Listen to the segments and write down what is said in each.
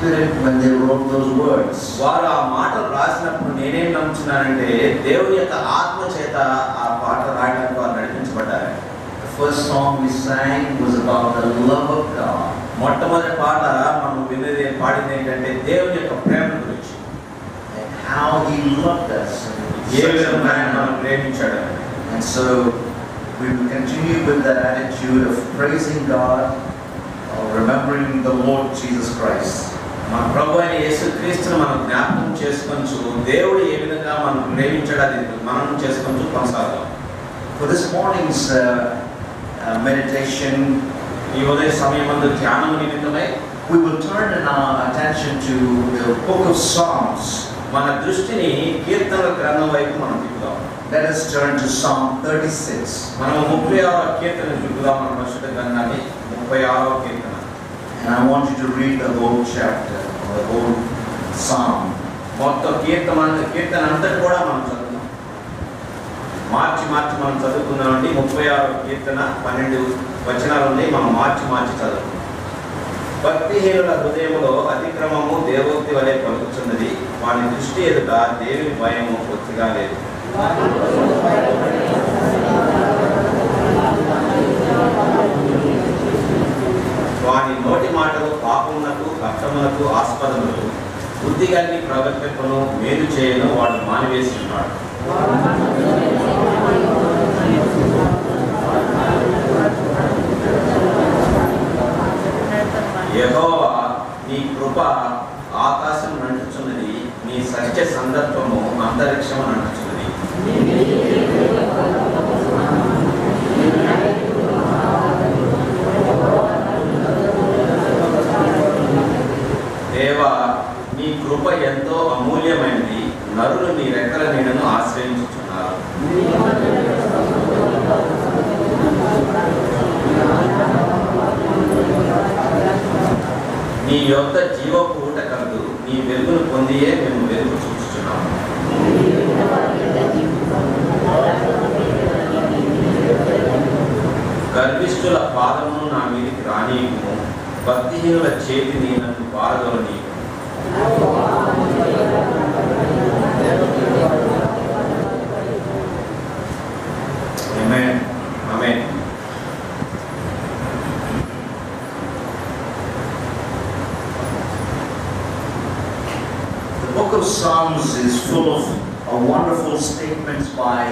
Spirit when they wrote those words. వారు ఆ మాటలు రాసినప్పుడు నేనేం నమ్ముతున్నానంటే దేవుని యొక్క ఆత్మ చేత ఆ పాట రాయడానికి వారు నడిపించబడ్డారు. The first song we sang was about the love of God. మొట్టమొదటి పాట మనం పాడింది ఏంటంటే దేవుని యొక్క ప్రేమ గురించి, And how He loved us. ఏ విధంగా ఆయన మనం ప్రేమించాడు. And so we will continue with that attitude of praising God, remembering the Lord Jesus Christ. మన ప్రభు అయిన యేసుక్రీస్తును మనం జ్ఞాపకం చేసుకొంచు దేవుడు ఏ విధంగా మనం ప్రేమించాడు అది మనం చేసుకొంచు కొనసాగుదాం. For this morning's meditation, ఈ ఉదయ సమయమందు ధ్యానం నిమిత్తమై we will turn our attention to the book of Psalms. మన దృష్టిని కీర్తనల గ్రంథం వైపు మనం తిప్పుదాం. Let us turn to Psalm 36. మనం 36వ కీర్తన చూద్దాం. మన పరిశుద్ధ గ్రంథాన్ని 36వ కీర్తన. And I want you to read the whole chapter, or the whole psalm. మొత్తం కీర్తన అంతా కూడా మనం చదువుదాం. మార్చి మనం చదువుకుందామండి. 36వ కీర్తన 12 వచనాలు ఉన్నాయి. మనం మార్చి చదువుకుందాం. భక్తిహీనుల హృదయములో అతిక్రమము దేవోక్తి వలె పలుకుతున్నది, వాని దృష్టి ఎదుట దేవుని భయము కొద్దిగా లేదు. వాని నోటి మాటలు పాపమునకు కష్టములకు ఆస్పదములు, బుద్ధి కలిగి ప్రవర్తింపను మేలు చేయను వాడు మానివేసి ఉన్నాడు. యెహోవా నీ కృప ఆకాశం నంటుచున్నది, నీ సత్య సందర్భము అంతరిక్షము నంటుచున్నది. దేవా నీ కృప ఎంతో అమూల్యమైనది, నరులు నీ రెక్కల నీడను ఆశ్రయించుచున్నారు. నీ యొద్ద జీవపు ఊట కలదు, నీ వెలుగును పొందియే మేము వెలుగు చూస్తున్నాము. గర్విష్ఠుల పాదమును నా మీదికి రానీయము, భక్తిహీనుల చేతిని నన్ను పారదోలనీయము. ఆమేన్ ఆమేన్. The book of Psalms is full of wonderful statements by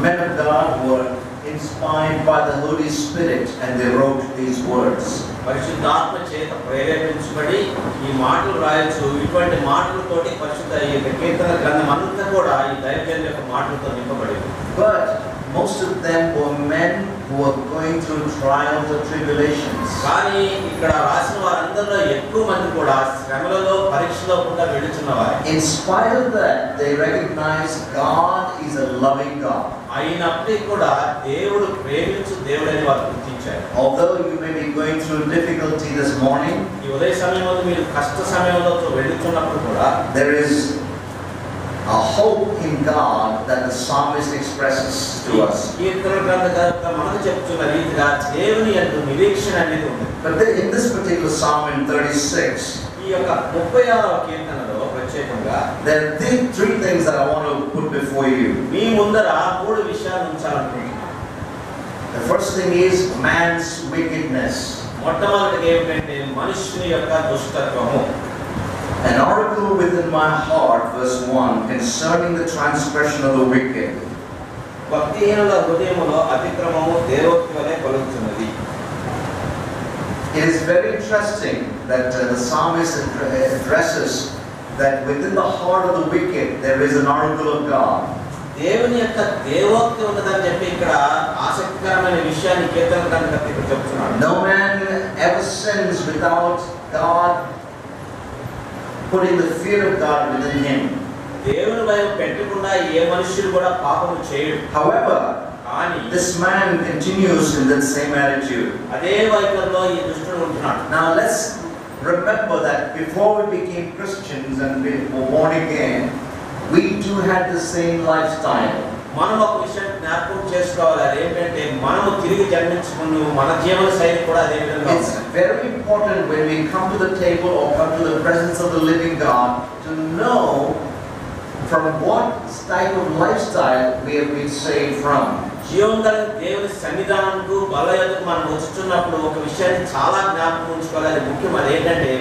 men of God who were inspired by the Holy Spirit, and they wrote these words. పరిశుద్ధాత్మ చేత ప్రేరేపించబడి ఈ మాటలు రాయొచ్చు. ఇటువంటి మాటలతోటి పరిశుద్ధ ఈ కీర్తన గ్రంథం అంతా కూడా ఈ దైవజనుల యొక్క మాటలతో నింపబడింది. But most of them were men who were going through trials or tribulations. కానీ ఇక్కడ రాసిన వారందరిలో ఎక్కువ మంది కూడా శ్రమలలో పరీక్షలో కూడా వెళుతున్నవారు. In spite of that, they recognized God is a loving God. అయినప్పటికీ కూడా దేవుడు ప్రేమించు దేవుడని వారు గుర్తించారు. Although you may be going through difficulty this morning, ఈ ఉదయ సమయంలో మీరు కష్ట సమయంలో వెళుతున్నప్పుడు కూడా there is a hope in God that the psalmist expresses to us. కీర్తన గ్రంథకర్త మనకు చెప్తున్న రీతిగా దేవుని యందు నిరీక్షణ అనేది ఉంది. But in this particular psalm in 36, ఈ యొక్క 36వ కీర్తనలో ప్రత్యేకంగా there are three things that I want to put before you. మీ ముందర 3 విషయాలు ఉంచాలనుకుంటున్నాను. The first thing is man's wickedness. మొట్టమొదటిగా ఏమిటంటే మనుషుని యొక్క దుష్టత్వము. An oracle within my heart, verse 1, concerning the transgression of the wicked. భక్తిహీనుల హృదయములో అతిక్రమము దేవోక్తి వలె పలుకుతున్నది. It is very interesting that the psalmist addresses that within the heart of the wicked there is an oracle of God. దేవుని యొక్క దేవోక్తి ఉన్నదని చెప్పి ఇక్కడ ఆసక్తికరమైన విషయాన్ని కీర్తన గ్రంథకర్త ఇక్కడ చెప్తున్నాడు. No man ever sins without God putting the fear of God within him. దేవుని భయం పెట్టకుండా ఏ మనుష్యుడు కూడా పాపము చేయడు. However, కానీ this man continues in that same attitude. అదే వైఖరిలో ఈ దుష్టుడు ఉంటున్నాడు. Now let's remember that before we became Christians and we were born again, we too had the same lifestyle. మనం ఒక విషయం జ్ఞాపకం చేసుకోవాలి. అదేంటంటే మనము తిరిగి జన్మించుకున్న మన జీవన శైలి కూడా అదే విధంగా ఉంది. very important when we come to the table or come to the presence of the living God to know from what type of lifestyle we have been saved from. జీవం గల దేవుని సన్నిధానంకు బలయకు మనం వచ్చుతున్నప్పుడు ఒక విషయాన్ని చాలా జ్ఞాపకం ఉంచుకోవాలి. అది ముఖ్యం. అదేంటంటే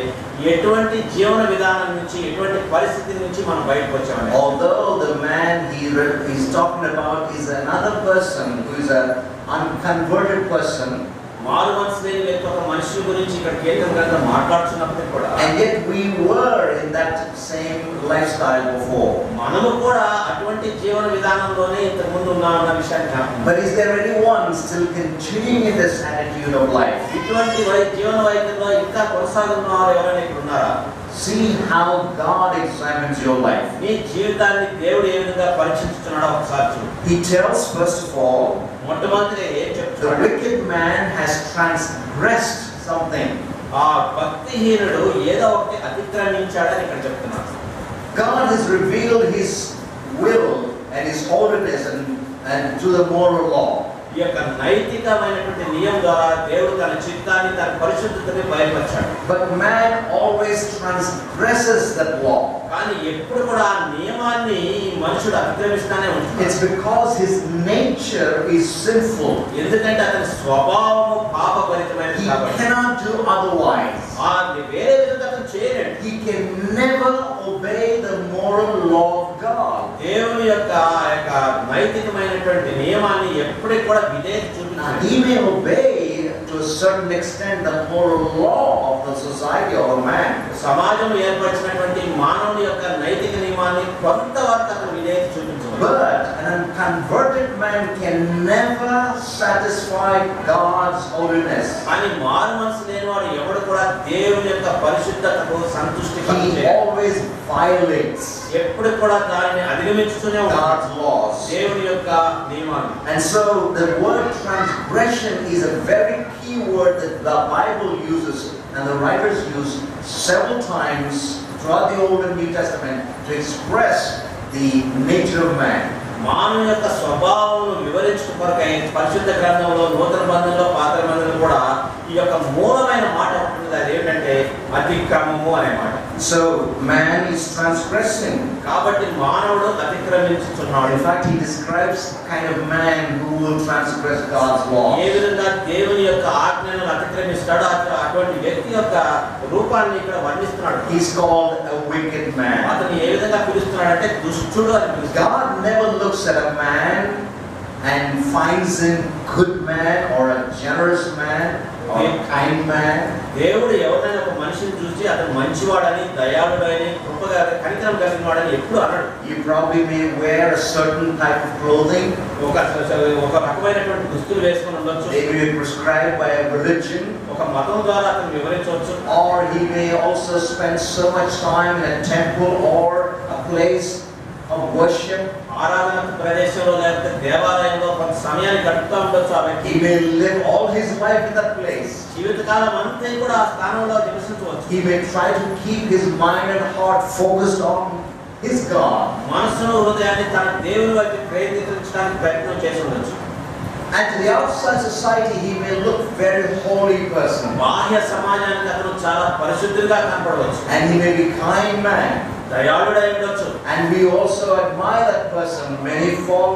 ఎటువంటి జీవన విధానం నుంచి ఎటువంటి పరిస్థితి నుంచి మనం బయటకు వచ్చామని. Although the man he's talking about is another person who is an unconverted person, మారు మనసు లేని వ్యక్తి ఒక మనిషి గురించి ఇక్కడ కీర్తన గ్రంథం మాట్లాడుతున్నప్పుడు కూడా, and yet we were in that same lifestyle before. మనము కూడా అటువంటి జీవన విధానంలోనే ఇంతకు ముందు ఉన్నామన్న విషయాన్ని జ్ఞాపకం. But is there anyone still continuing in this attitude of life? ఇటువంటి జీవన వైఖరిలో ఇంకా కొనసాగుతున్న వారు ఎవరైనా ఇక్కడ ఉన్నారా? See how God examines your life. నీ జీవితాన్ని దేవుడు ఏ విధంగా పరీక్షిస్తున్నాడో ఒకసారి చూడు. He tells first of all, మొట్టమొదటిగా ఏం the చెప్తున్నాడు? wicked man has transgressed something. ఆ భక్తిహీనుడు ఏదో ఒకటి అతిక్రమించాడని ఇక్కడ చెప్తున్నాడు. God has revealed His will and His holiness and to the moral law. ఈ యొక్క నైతికమైనటువంటి నియమం ద్వారా దేవుడు తన చిత్తాన్ని తన పరిశుద్ధతని బయలుపరిచాడు. But man always transgresses that law. కానీ ఎప్పుడు కూడా ఆ నియమాన్ని మనుషుడు అతిక్రమిస్తానే ఉంటాడు. It's because his nature is sinful. ఎందుకంటే అతని స్వభావము పాపభరితమైనది He కాబట్టి. cannot do otherwise. వేరే విధంగా అతను చేయలేడు. He can never obey the moral law of God. దేవుని యొక్క నైతికమైనటువంటి నియమాన్ని ఎప్పటికి కూడా విధేయత చూపించాలి. He may obey to a certain extent the moral law of the society of a man. సమాజం ఏర్పరిచినటువంటి మానవుని యొక్క నైతిక నియమాన్ని కొంతవరకు అతను విధేయత చూపించవచ్చు. But an unconverted man can never satisfy God's holiness. కానీ మారు మనసు లేనివాడు ఎవడు కూడా దేవుని యొక్క పరిశుద్ధతకు సంతృష్టి He కలిగించలేడు. always violates ఎప్పుడు కూడా దానిని అధిగమించుతూనే ఉంటాడు, God's laws. దేవుని యొక్క నియమాలు. And so the word transgression is a very key word that the Bible uses and the writers use several times throughout the Old and New Testament to express the nature of man. మానవ యొక్క స్వభావం వివరించడం కొరకై పరిశుద్ధ గ్రంథంలో నూతన బంధంలో పాత బంధంలో కూడా ఈ యొక్క మూలమైన మాట ఉంటుంది. అది ఏంటంటే అతిక్రమము అనే మాట. So man is transgressing. కాబట్టి మానవుడు అతిక్రమించుతున్నాడు. In fact, he describes the kind of man who will transgress God's law. ఏ విధంగా దేవుని యొక్క ఆజ్ఞలను అతిక్రమిస్తాడో అటువంటి వ్యక్తి యొక్క రూపాన్ని ఇక్కడ వర్ణిస్తున్నాడు. He's called a wicked man. అతను ఏ విధంగా పిలుస్తున్నాడంటే దుష్టుడు అని పిలుస్తాడు. God never looks at a man and finds him good man or a generous man or a kind man. దేవుడు ఎవరైనా ఒక మనిషిని చూసి అతను మంచివాడని, దయాళుడని, కృపగా కనికరం కలిగిన వాడని ఎప్పుడు అన్నాడు. You probably may wear a certain type of clothing. ఒక రకమైనటువంటి దుస్తులు వేసుకొని ఉండొచ్చు. They may be prescribed by a religion. ఒక మతం ద్వారా అతను వివరించవచ్చు. Or he may also spend so much time in a temple or a place of worship. ఆరాధన ప్రదేశంలో లేకపోతే దేవాలయంలో కొంత సమయాన్ని గడుపుతూ ఉండొచ్చు. ఆ వ్యక్తి He may live all his life in that place. జీవితకాలం అంతా కూడా ఆ స్థానంలో నివసించవచ్చు. He may try to keep his mind and heart focused on his God. మనసును హృదయాన్ని తన దేవుని వైపు కేంద్రీకరించడానికి ప్రయత్నం చేసి ఉండొచ్చు. And to the outside society he may look very holy person. బాహ్య సమాజానికి అతను చాలా పరిశుద్ధుడిగా కనపడవచ్చు. And he may be kind man. దయాళుడై ఉండొచ్చు. And we also admire that person. Many fall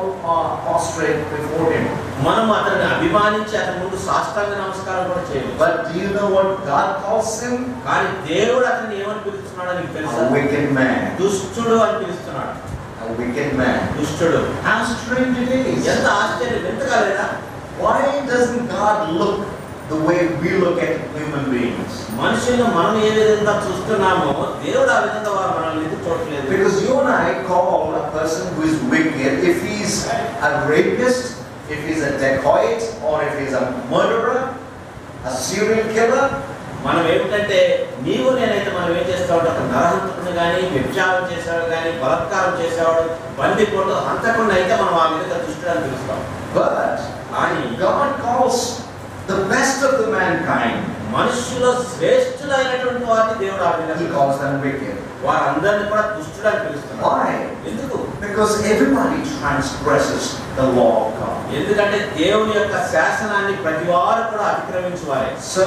prostrate before him. మనం అతన్ని అభిమానించి అతని ముందు సాష్టాంగ నమస్కారం కూడా చేయవచ్చు. But do you know what God calls him? కానీ దేవుడు అతన్ని ఏమని పిలుస్తున్నాడో నీకు తెలుసా? A wicked man. దుష్టుడు అని పిలుస్తున్నాడు. A wicked man. దుష్టుడు. How strange it is. ఎంత ఆశ్చర్యం, ఎంత కాలేదా? Why doesn't God look the way we look at human beings? మనుషులను మనం ఏ విధంగా చూస్తున్నామో దేవుడు ఆ విధంగా వారు మనల్ని ఎందుకు చూడట్లేదు? Because you and I call a person who is wicked, if he's a rapist, if he's a dacoit, or if he's a murderer, a serial killer, మనం ఏమిటంటే నీవు నేనైతే మనం ఏం చేస్తామంటే ఒక నరహంతకుని కానీ, వ్యభిచారం చేసేవాడు కానీ, బలాత్కారం చేసేవాడు, బందిపోటు హంతకుండా అయితే మనం ఆ విధంగా దుష్టుడని పిలుస్తాం. but God calls the best of the mankind. మనుషులో శ్రేష్ఠులైనటువంటి వారిని దేవుడు ఆ విధంగా He calls them wicked. వారందరినీ కూడా దుష్టుడని పిలుస్తున్నారు. Why? ఎందుకు? Because everybody transgresses the law of God. ఎందుకంటే దేవుని యొక్క శాసనాన్ని ప్రతి వారు కూడా అతిక్రమించువారే. So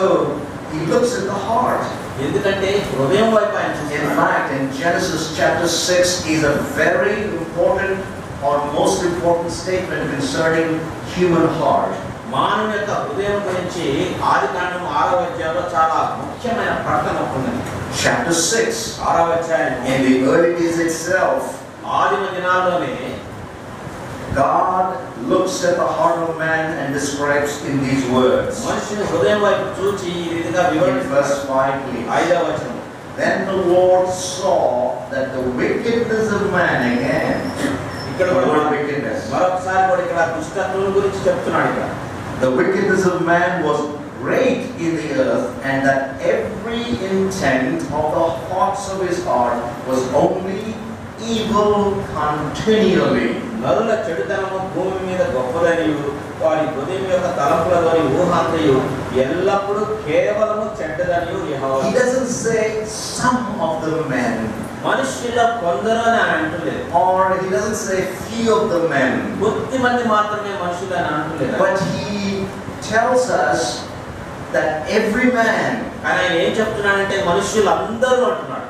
He looks at the heart. ఎందుకంటే హృదయం వైపు ఆయన In చూస్తున్నాడు. fact, in Genesis chapter 6 is a very important or most important statement concerning human heart. మానవ యొక్క హృదయం గురించి ఆదికాండం 6వ అధ్యాయంలో చాలా ముఖ్యమైన ప్రకటన ఉంది. Chapter 6. 6వ అధ్యాయం In the early days itself, ఆదిమ దినాల్లోనే God looks at the heart of man and describes in these words. మనిషిని హృదయం వైపు చూచి ఈ రీతిగా In వివరిస్తాడు. verse 5, please. 5వ వచనం. Then the Lord saw that the wickedness of man, again, ఇక్కడ the కూడా word wickedness, మరొకసారి కూడా ఇక్కడ దుష్టత్వం గురించి చెప్తున్నాడు. ఇక్కడ the wickedness of man was great in the earth, and that every intent of the thoughts of his heart was only evil continually. నరుల చెడుతనము భూమి మీద గొప్పదనియు వారి హృదయం యొక్క తలంపులలోని ఊహాంతయు ఎల్లప్పుడూ కేవలము చెడ్డదనియు యెహోవా. He doesn't say some of the men, మనుషుల కొందరు అని ఆయన అంటలేదు. or he doesn't say few of the men, కొద్ది మంది మాత్రమే మనుషులు అని అంటలేదు. but he tells us that every man. కానీ ఆయన ఏం చెప్తున్నాడంటే మనుషులు అందరూ అంటున్నాడు.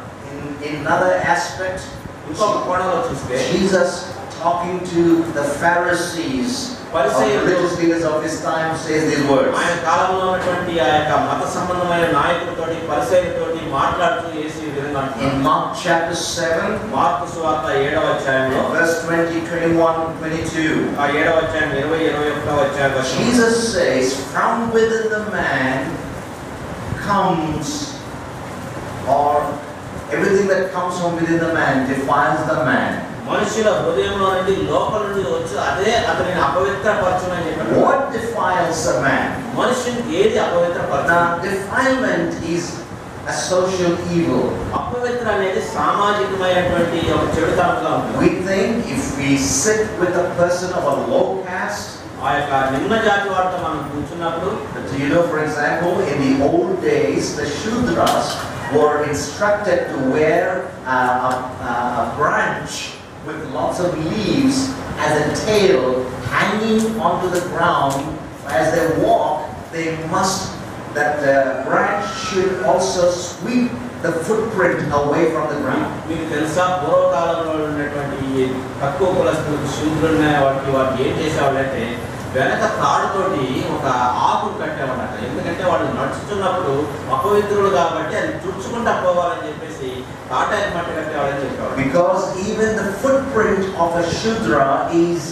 In another aspect, ఇంకొక కోణంలో చూస్తే Jesus talking to the Pharisees, religious leaders of his time, says these words. ఆయన కాలంలో ఉన్నటువంటి ఆ యొక్క మత సంబంధమైన నాయకులతోటి పరిసయ్యులతోటి మాట్లాడుతూ యేసు ఈ విధంగా అంటున్నాడు. In Mark chapter 7, మార్కు సువార్త 7వ అధ్యాయంలో verse 20, 21, 22, ఆ 7వ అధ్యాయం 20, 21వ అధ్యాయం Jesus says, from within the man comes, or everything that comes from within the man defiles the man. మనుషుల హృదయంలో నుండి లోపల నుండి వచ్చి అదే అతనిని అపవిత్రపరచునని చెప్పాడు. What defiles a man? మనుషుని ఏది అపవిత్రపరచు? Now, defilement is a social evil. అపవిత్ర అనేది సామాజికమైనటువంటి ఒక చెడుతనంగా ఉంటుంది. We think if we sit with a person of a low caste, ఆ యొక్క నిమ్న జాతి వారితో మనం కూర్చున్నప్పుడు, you know, for example, in the old days, the Shudras were instructed to wear a branch with lots of leaves as a tail hanging onto the ground. As they walk, they must, that branch should also sweep the footprint away from the ground. మీకు తెలుసా పూర్వకాలంలో ఉన్నటువంటి తక్కువ కులస్తులకు శూద్రులు వాటికి ఏం చేసేవాళ్ళంటే వెనక తాడుతోటి ఒక ఆకును కట్టేవాళ్ళట. ఎందుకంటే వాళ్ళు నడుచుతున్నప్పుడు అపవిత్రులు కాబట్టి అది తుడుచుకుంటా పోవాలని చెప్పేసి తాటాకి మట్టి కట్టేవాళ్ళని చెప్పేవాళ్ళు. Because even the footprint of a Shudra is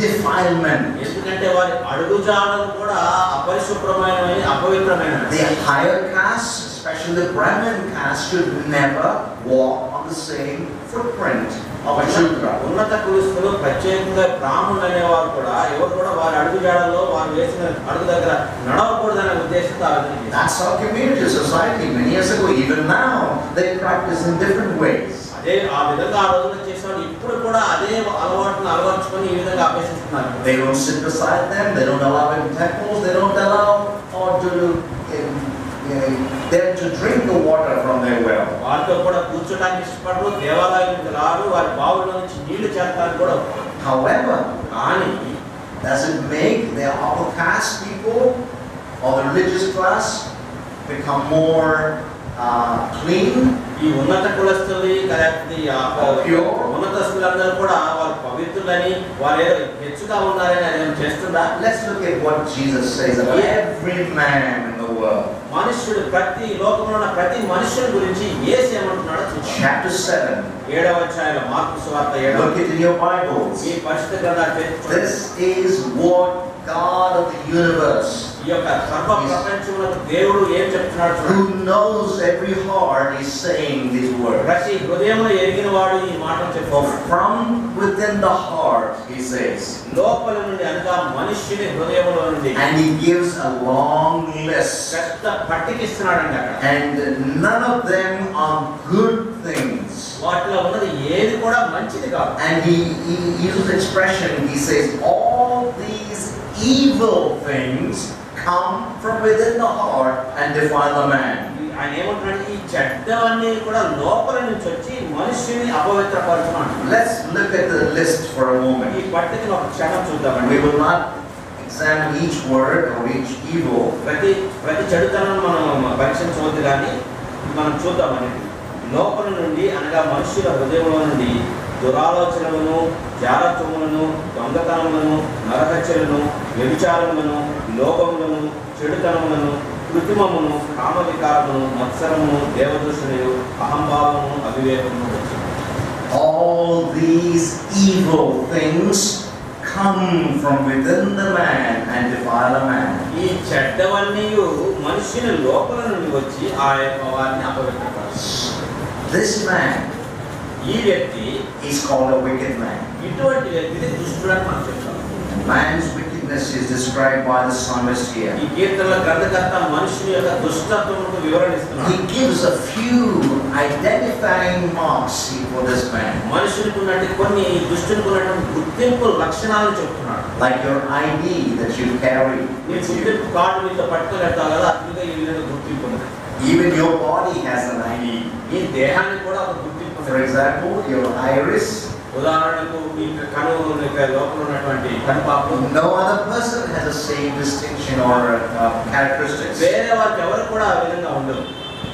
defilement. ఎందుకంటే వారి అడుగుజాడలు కూడా అపరిశుభ్రమైనవి, అపవిత్రమైనవి. The higher caste, especially the Brahmin caste, should never walk on the same footprint of a Shudra. ఉన్నత కులస్తులు ప్రత్యేకంగా బ్రాహ్మణులు అనేవారు కూడా ఎవరు కూడా వారి అడుగుజాడల్లో వారు వేసిన అడుగు దగ్గర నడవకూడదనే ఉద్దేశంతో ఆలోచించారు. That's our community, society. Many years ago, even now, they practice in different ways. అదే ఆ విధంగా ఆ రోజుల్లో చేసేవాళ్ళు ఇప్పుడు కూడా అదే అలవాటును అలవర్చుకొని ఈ విధంగా అభ్యసిస్తున్నారు. They don't sit beside them. They don't allow in temples. They don't allow or them to drink the water from their well. వారితో కూడా కూర్చోడానికి ఇష్టపడరు, దేవాలయానికి రారు, వారి బావుల నుంచి నీళ్లు చేస్తారని కూడా. However, కానీ does it make the upper caste people or the religious class become more clean? ఈ ఉన్నత కులస్తులు ఉన్నతస్తులందరూ కూడా వారు పవిత్రులని వారు ఏదో హెచ్చుగా ఉన్నారని అది చేస్తుందా? Let's look at what Jesus says about every man in the world. మనుష్యుడు ప్రతి లోకంలో ఉన్న ప్రతి మనుషుల గురించి యేసు ఏమంటున్నాడో చూద్దాం. Chapter 7. 7వ అధ్యాయంలో మార్కు సువార్త 7. Look it in your Bibles. ఈ పరిశుద్ధ గ్రంథాన్ని తెరచుకోండి. This is what God of the universe, ఈ యొక్క సర్వ ప్రపంచంలో దేవుడు ఏం చెప్తున్నాడు చూడండి. who knows every heart, is saying these words. ప్రతి హృదయంలో ఎరిగిన వాడు ఈ మాటలు చెప్తాడు. From within the heart, he says. లోపల నుండి అనగా మనుష్యుని హృదయంలో నుండి. And he gives a long list. పెద్ద పట్టికిస్తున్నాడండి అక్కడ. And none of them are good things. వాటిలో ఉన్నది ఏది కూడా మంచిది కాదు. And he uses expression, he says, all these evil things come from within the heart and defile the man. ఆయన ఏమంటున్నాడు, ఈ చెడ్డవన్నీ కూడా లోపల నుంచి వచ్చి మనుష్యుని అపవిత్రపరచున్నాడు. Let's look at the list for a moment. ఈ పట్టికను ఒక క్షణం చూద్దామండి. We will not examine each word or each evil. ప్రతి చెడుతనం మనం పరీక్షించవద్దు, కానీ మనం చూద్దామని లోపల నుండి అనగా మనుషుల హృదయంలో నుండి దురాలోచనలను, జారత్వములను, దొంగతనములను, నరహత్యలను, వ్యభిచారములను, లోభములను, చెడుతనములను, కృత్రిమమును, కామవికారమును, మత్సరమును, దేవదూషణయు, అహంభావమును, అవివేకమును వచ్చి. All these evil things come from within the man and defile a man. ఈ చెడ్డవన్నీ మనుషుని లోపల నుండి వచ్చి ఆ యొక్క వారిని అపవిత్రపరుస్తాయి. This man, ఈ వ్యక్తి is called a wicked man. ఇటువంటి వ్యక్తిని దుష్టుడని మనం చెప్తాం. Man's wickedness is described by the psalmist here. ఈ కీర్తనల గ్రంథకర్త మనుషుని యొక్క దుష్టత్వమును వివరణిస్తున్నాడు. He gives a few identifying marks for this man. మనుషునికి ఉన్నట్టు కొన్ని దుష్టునికి ఉన్నటువంటి గుర్తింపు లక్షణాలను చెప్తున్నాడు. Like your ID that you carry. నీ గుర్తింపు కార్డు మీద పట్టుకొని వెళ్తావు కదా, అందుకే ఈ విధంగా గుర్తింపు ఉన్నది. Even your body has an ID. ఈ దేహానికి కూడా ఒక గుర్తింపు. For example, your iris. ఉదాహరణకు మీ కను లోపల ఉన్నటువంటి కనుపాపం. No other person has the same distinction or characteristics. వేరే వారికి ఎవరు కూడా ఆ విధంగా ఉండదు.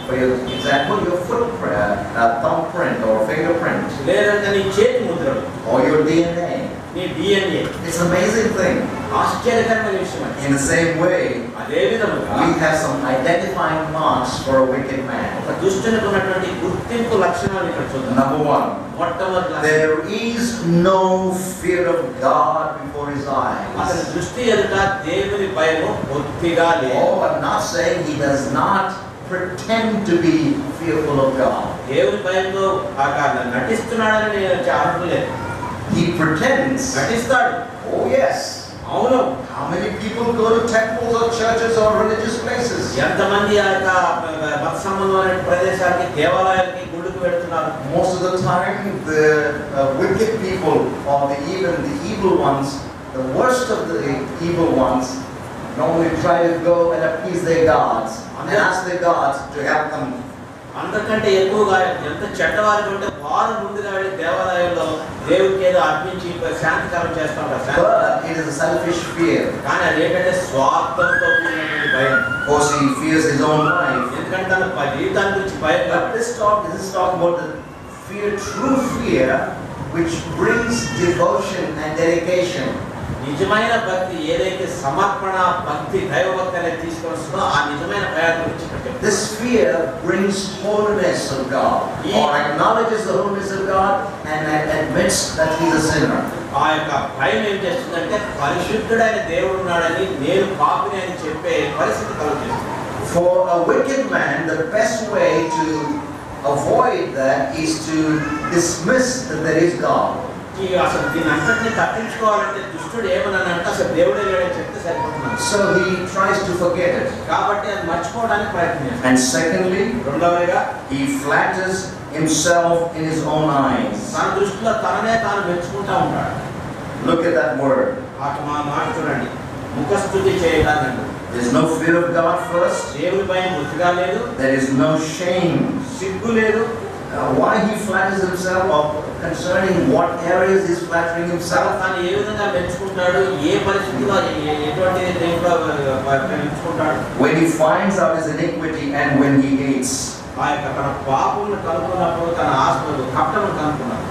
For example, your footprint, thumbprint or fingerprint. లేదంటే నీ చేతి ముద్రలు. Or your DNA. నీ DNA. It's an amazing thing. ఆశ్చర్యకరమైన విషయం. In the same way, అదే విధంగా we have some identifying marks for a wicked man. ఒక దుష్టునికి ఉన్నటువంటి గుర్తింపు లక్షణాలు ఇక్కడ చూద్దాం. Number one, మొట్టమొదటి there is no fear of God before his eyes. అతని దృష్టి ఎదుట దేవుని భయము కొద్దిగా లేదు. Oh, I'm not saying he does not pretend to be fearful of God. దేవుని భయంతో నటిస్తున్నాడని నేను అనట్లేదు. He pretends. నటిస్తాడు. Oh yes. అవును. How many people go to temples or churches or religious places? ఎంతమంది ఆ యొక్క మత సంబంధమైన ప్రదేశాలకి, దేవాలయాలకి, గుళ్ళకి వెళ్తున్నారు? Most of the time, the wicked people or even the evil ones, the worst of the evil ones, normally try to go and appease their gods and ask their gods to help them. అంతకంటే ఎక్కువగా ఎంత చెడ్డవారు ఉంటే వారు ముందుగా వెళ్ళి దేవాలయంలో దేవుడికి ఏదో అర్పించి శాంతికరం చేస్తూ ఉంటారు. But it is a selfish fear. కానీ అదేంటంటే స్వార్థంతో కూడినటువంటి భయం. Of course, he fears his own life. ఎందుకంటే తన జీవితాన్ని గురించి భయం. But this is talk about the fear, true fear, which brings devotion and dedication. నిజమైన భక్తి ఏదైతే సమర్పణ, భక్తి, దైవభక్తి అనేది తీసుకొస్తుందో ఆ నిజమైన భయం గురించి చెప్తారు. This fear brings holiness of God, or acknowledges the holiness of God and admits that he is a sinner. ఆ యొక్క భయం ఏం చేస్తుందంటే పరిశుద్ధుడైన దేవుడు ఉన్నాడని, నేను పాపిని అని చెప్పే పరిస్థితి కలుగుతుంది. For a wicked man, the best way to avoid that is to dismiss that there is God. అసలు దీని అంతటిని తప్పించుకోవాలంటే దుష్టుడు ఏమన్నానంటే అసలు దేవుడే లేడని చెప్తే సరిపోతున్నాడు. So he tries to forget it. కాబట్టి అది మర్చిపోవడానికి ప్రయత్నిస్తాడు. And secondly, రెండవదిగా he flatters himself in his own eyes. తన దృష్టిలో తననే తాను మెచ్చుకుంటా ఉంటాడు. Look at that word. మా మాట చూడండి. ముఖస్తుతి చేయడానికి. There is no fear of God first. దేవుని భయం బుద్ధిగా లేదు. There is no shame. సిగ్గు లేదు. Why he flatters himself, or concerning what areas he is flattering himself? తాను ఏ విధంగా మెచ్చుకుంటాడు, ఏ పరిస్థితిలో ఎటువంటి దేంట్లో మెచ్చుకుంటాడు? When he finds out his iniquity and when he hates. ఆ యొక్క తన పాపమును కనుక్కున్నప్పుడు, తన ఆత్మను కపటమును కనుక్కున్నాడు.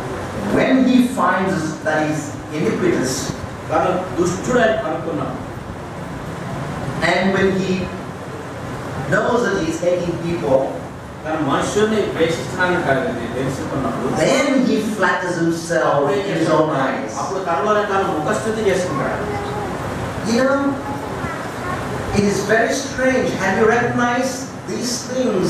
When he finds that he is iniquitous, తను దుష్టుడని కనుక్కున్నాడు. and when he knows that he is hating people, తన మనుషుల్ని ద్వేషిస్తున్నానని తెలుసుకున్నప్పుడు then he flatters himself in his own eyes. అప్పుడు తనలోనే తాను ముఖస్తుతి చేసుకుంటాడు. You know, it is very strange. Have you recognized these things?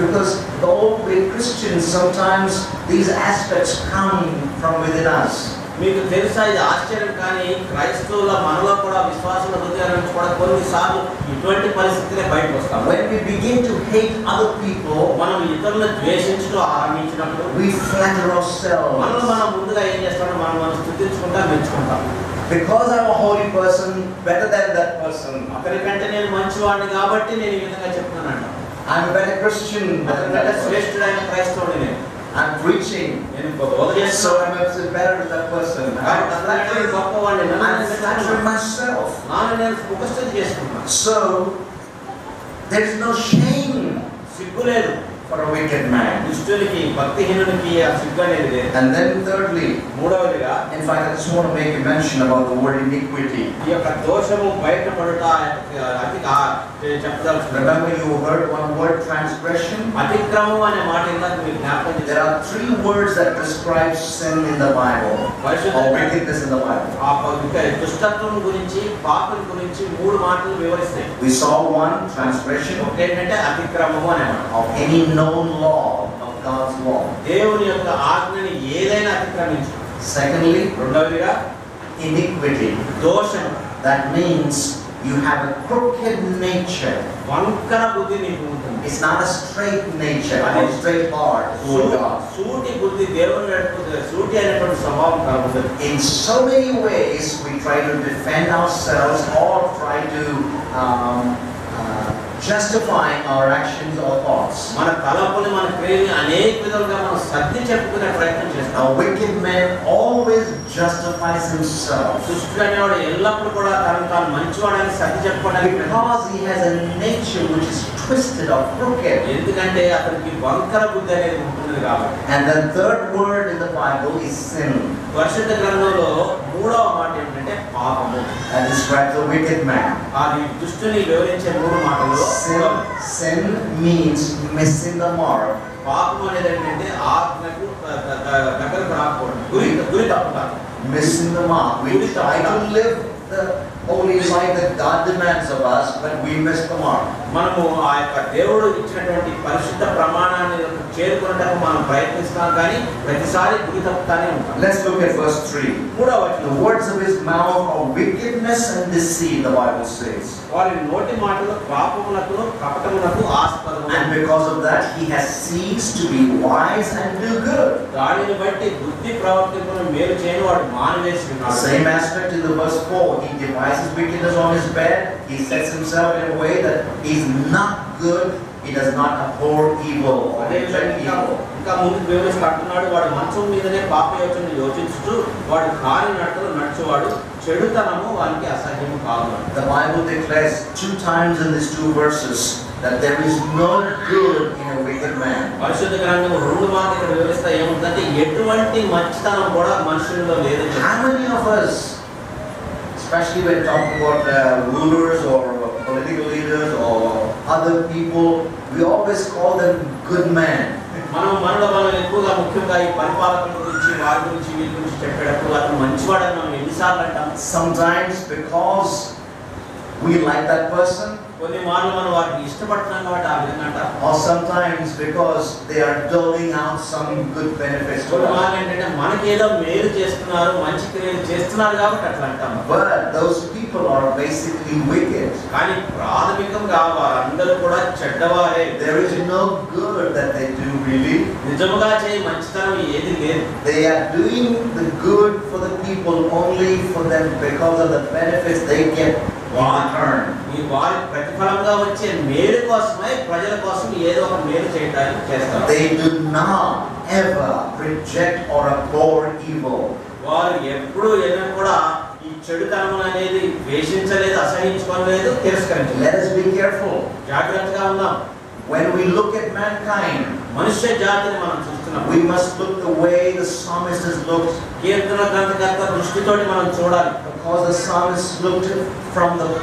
Because though we're Christians, sometimes these aspects come from within us. మీకు తెలుసా, ఇది ఆశ్చర్యం, కానీ క్రైస్తవుల మనలో కూడా విశ్వాసుల హృదయాల నుంచి కూడా కొన్నిసార్లు ఇటువంటి పరిస్థితులే బయటకు వస్తాం. When we begin to hate other people, మనం ఇతరులను ద్వేషించడం ఆరంభించినప్పుడు we flatter ourselves. మనం ముందుగా ఏం చేస్తామో మనం స్తుతించుకుంటా, మెచ్చుకుంటాం. Because I'm a holy person, better than that person. అతనికంటే నేను మంచివాడిని కాబట్టి నేను ఈ విధంగా చెప్తున్నాను. I'm a better Christian than that అతనికంటే person. శ్రేష్ఠుడైన క్రైస్తవుడిని నేను. I'm preaching. నేను So I'm better than that person. I'm flattering myself. So there's no shame for a wicked man. And then thirdly, in fact, I just want to make a mention about the word iniquity. Remember, you heard one word, transgression? There are three words that describe sin in the Bible, or wickedness in the Bible. We saw one, transgression of any known law, of God's law. Secondly, iniquity. That means you have a crooked nature. It's not a straight nature or straight heart for God. In so many ways, we try to defend ourselves or try to justify our actions or thoughts. A wicked man always justifies himself because he has a nature which is twisted or crooked. And the third word in the Bible is sin. That describes a wicked man. Sin means missing the mark. Missing the mark. We try to live the holy life that God demands of us, but we miss the mark. Let's look at verse 3. The words of his mouth are wickedness and deceit, the Bible says. And because of that, he has ceased to be wise and do good. Same aspect in the verse 4. He devises wickedness on his bed. He sets himself in a way that he's not good. He does not abhor evil or reject evil. The Bible declares 2 times in these 2 verses that there is no good in a wicked man. How many of us, especially when talking about rulers or political leaders or other people, we always call them good men. Sometimes because we like that person, or sometimes because they are doling out some good benefits to us. But those people are basically wicked. There is no good that they do really. They are doing the good for the people only for them because of the benefits they get in return. They do not ever reject or abhor evil. Let us be careful. When we look at mankind, we must look the way the psalmist has looked. Because the psalmist looked from the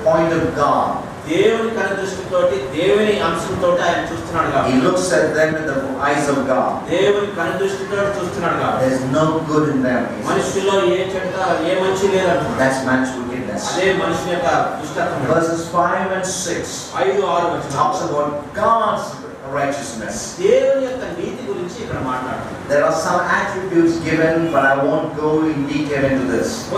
point of God. He looks at them with the eyes of God. There's no good in them. That's man's wickedness. Verses 5 and 6 talks about God's righteousness. There are some attributes given, but I won't go in detail into this.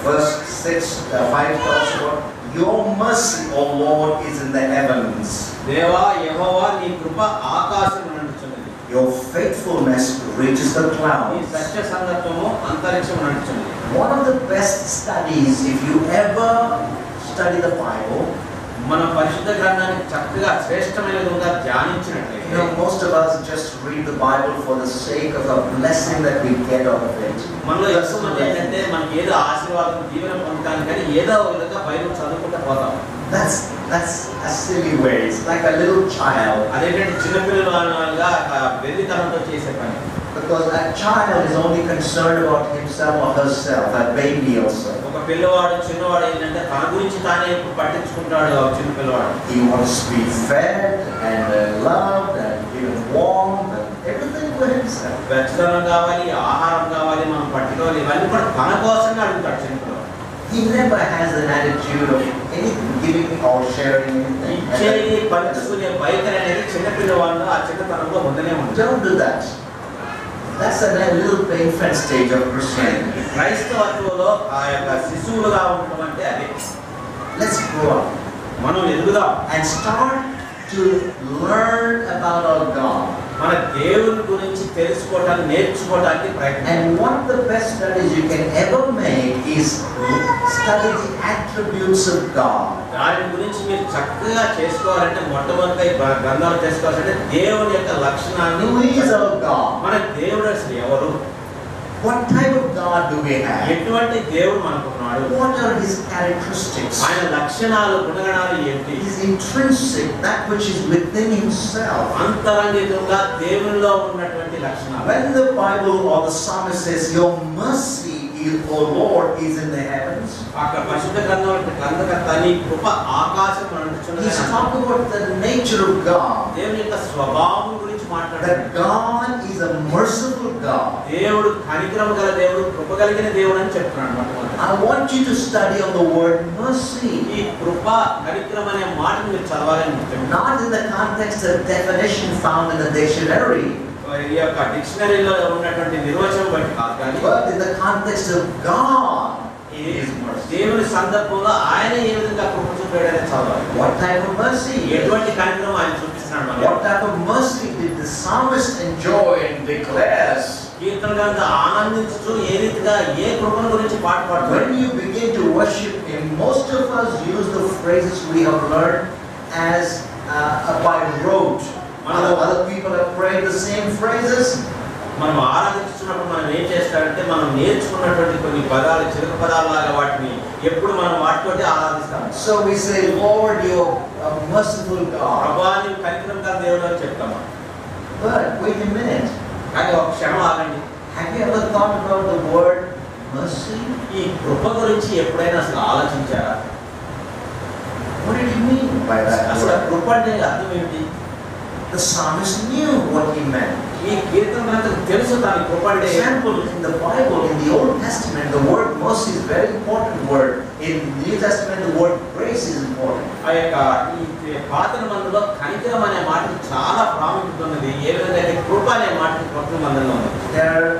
Verse 5 talks about your mercy, O Lord, is in the heavens. Your faithfulness reaches the clouds. One of the best studies, if you ever study the Bible, మనం పరిశుద్ధ గ్రంథాన్ని చక్కగా శ్రేష్టమైన విధంగా ధ్యానించినట్లయితే most of us just read the Bible for the sake of a blessing that we get out of it. మనలో ఎక్కువ మంది ఏంటంటే మనకి ఏదో ఆశీర్వాదం దీవెన పొందుతాను కానీ ఏదో ఒక విధంగా బైబిల్ చదువుకుంటూ పోతాం. That's a silly way. It's like a little child. అదేంటంటే చిన్నపిల్లలుగా వెర్రితనంతో చేసే పని. Because a child is only concerned about himself or herself, a baby also. ఒక పిల్లవాడు చిన్నవాడు ఏంటంటే తన గురించి తానే పట్టించుకుంటాడు. చిన్న పిల్లవాడు he wants to be fed and loved and given warmth and everything for himself. వెచ్చదనం కావాలి, ఆహారం కావాలి, మనం పట్టుకోవాలి, ఇవన్నీ కూడా తన కోసమే అడుగుతాడు చిన్న పిల్లవాడు. He never has an attitude of anything giving or sharing anything. ఇచ్చేది పంచుకునే వైఖరి అనేది చిన్న పిల్లవాళ్ళు ఆ చిన్నతనంలో ఉండనే ఉంటుంది. Don't do that. That's a little infant stage of Christianity. క్రైస్తవత్వంలో ఆ యొక్క శిశువులుగా ఉండటం అంటే అదే. Let's grow up. మనం ఎదుగుదాం And start to learn about our God. మన దేవుని గురించి తెలుసుకోవడానికి నేర్చుకోవడానికి ప్రయత్నం. And one of the best studies you can ever make is study the attributes of God. దాని గురించి మీరు చక్కగా చేసుకోవాలంటే మొట్టమొదటిగా గ్రంథాలు తెలుసుకోవాలంటే దేవుని యొక్క లక్షణాన్ని. Who is our God? మన దేవుడు అసలు ఎవరు? What type of God do we have? ఎటువంటి దేవుడు మనకున్నాడు? What are his characteristics? ఆయన లక్షణాలు గుణగణాలు ఏంటి? His intrinsic, that which is within himself. అంతరంగికంగా దేవునిలో ఉన్నటువంటి లక్షణాలు. When the Bible or the psalmist says, "Your mercy, O Lord, is in the heavens," అక్కడ పరిశుద్ధ గ్రంథకర్త నీ కృప ఆకాశం అనుచున్నది. he's talking about the nature of God. దేవుని యొక్క స్వభావం గురించి మాట్లాడారు. That God is a merciful God. దేవుడు కనికరం గల దేవుడు, కృప కలిగిన దేవుడు అని చెప్తున్నాడు మొట్టమొదట. I want you to study on the word mercy. ఈ కృప కనికరం అనే మాటను మీరు చదవాలని చెప్తున్నాను. Not in the context of definition found in the dictionary, ఈ యొక్క డిక్షనరీలో ఉన్నటువంటి నిర్వచనం బట్టి కాదు కానీ but in the context of God. దేవుని సందర్భంలో ఆయన ఏ విధంగా కృప చూపాడని చదవాలి. What type of mercy? ఎటువంటి కనికరం ఆయన చూపిస్తున్నాడు మనకి. What type of mercy did the psalmist enjoy and declares? కీర్తనగా ఆనందించుతూ ఏ రీతిగా ఏ కృపను గురించి పాట పాడుతాడు. When you begin to worship him, most of us use the phrases we have learned as by rote. Other people have prayed the same phrases. మనం ఆరాధించున్నప్పుడు మనం ఏం చేస్తారంటే మనం నేర్చుకున్నటువంటి కొన్ని పదాలు చిలక పదాలలాగా వాటిని ఎప్పుడు మనం వాటితోటి ఆరాధిస్తాం. So we say, Lord, you are a merciful God. ప్రభువా నీవు కనికరం గల దేవుడు అని చెప్తాము. But wait a minute. కానీ ఒక క్షణం ఆగండి. Have you ever thought about the word mercy? ఈ కృప గురించి ఎప్పుడైనా అసలు ఆలోచించారా? What did he mean by that అసలు word? కృప అంటే అర్థం ఏంటి? The psalmist knew what he meant. ఈ కీర్తనకు తెలుసు దాని కృప అంటే. Example, in the Bible, in the Old Testament, the word mercy is a very important word. In the New Testament, the word grace is important. ఆ యొక్క ఈ పాత నిబంధనలో కనికరం అనే మాటకి చాలా ప్రాముఖ్యత ఉన్నది. ఏ విధంగా అయితే కృప అనే మాటకి కొత్త నిబంధనలో ఉంది. They are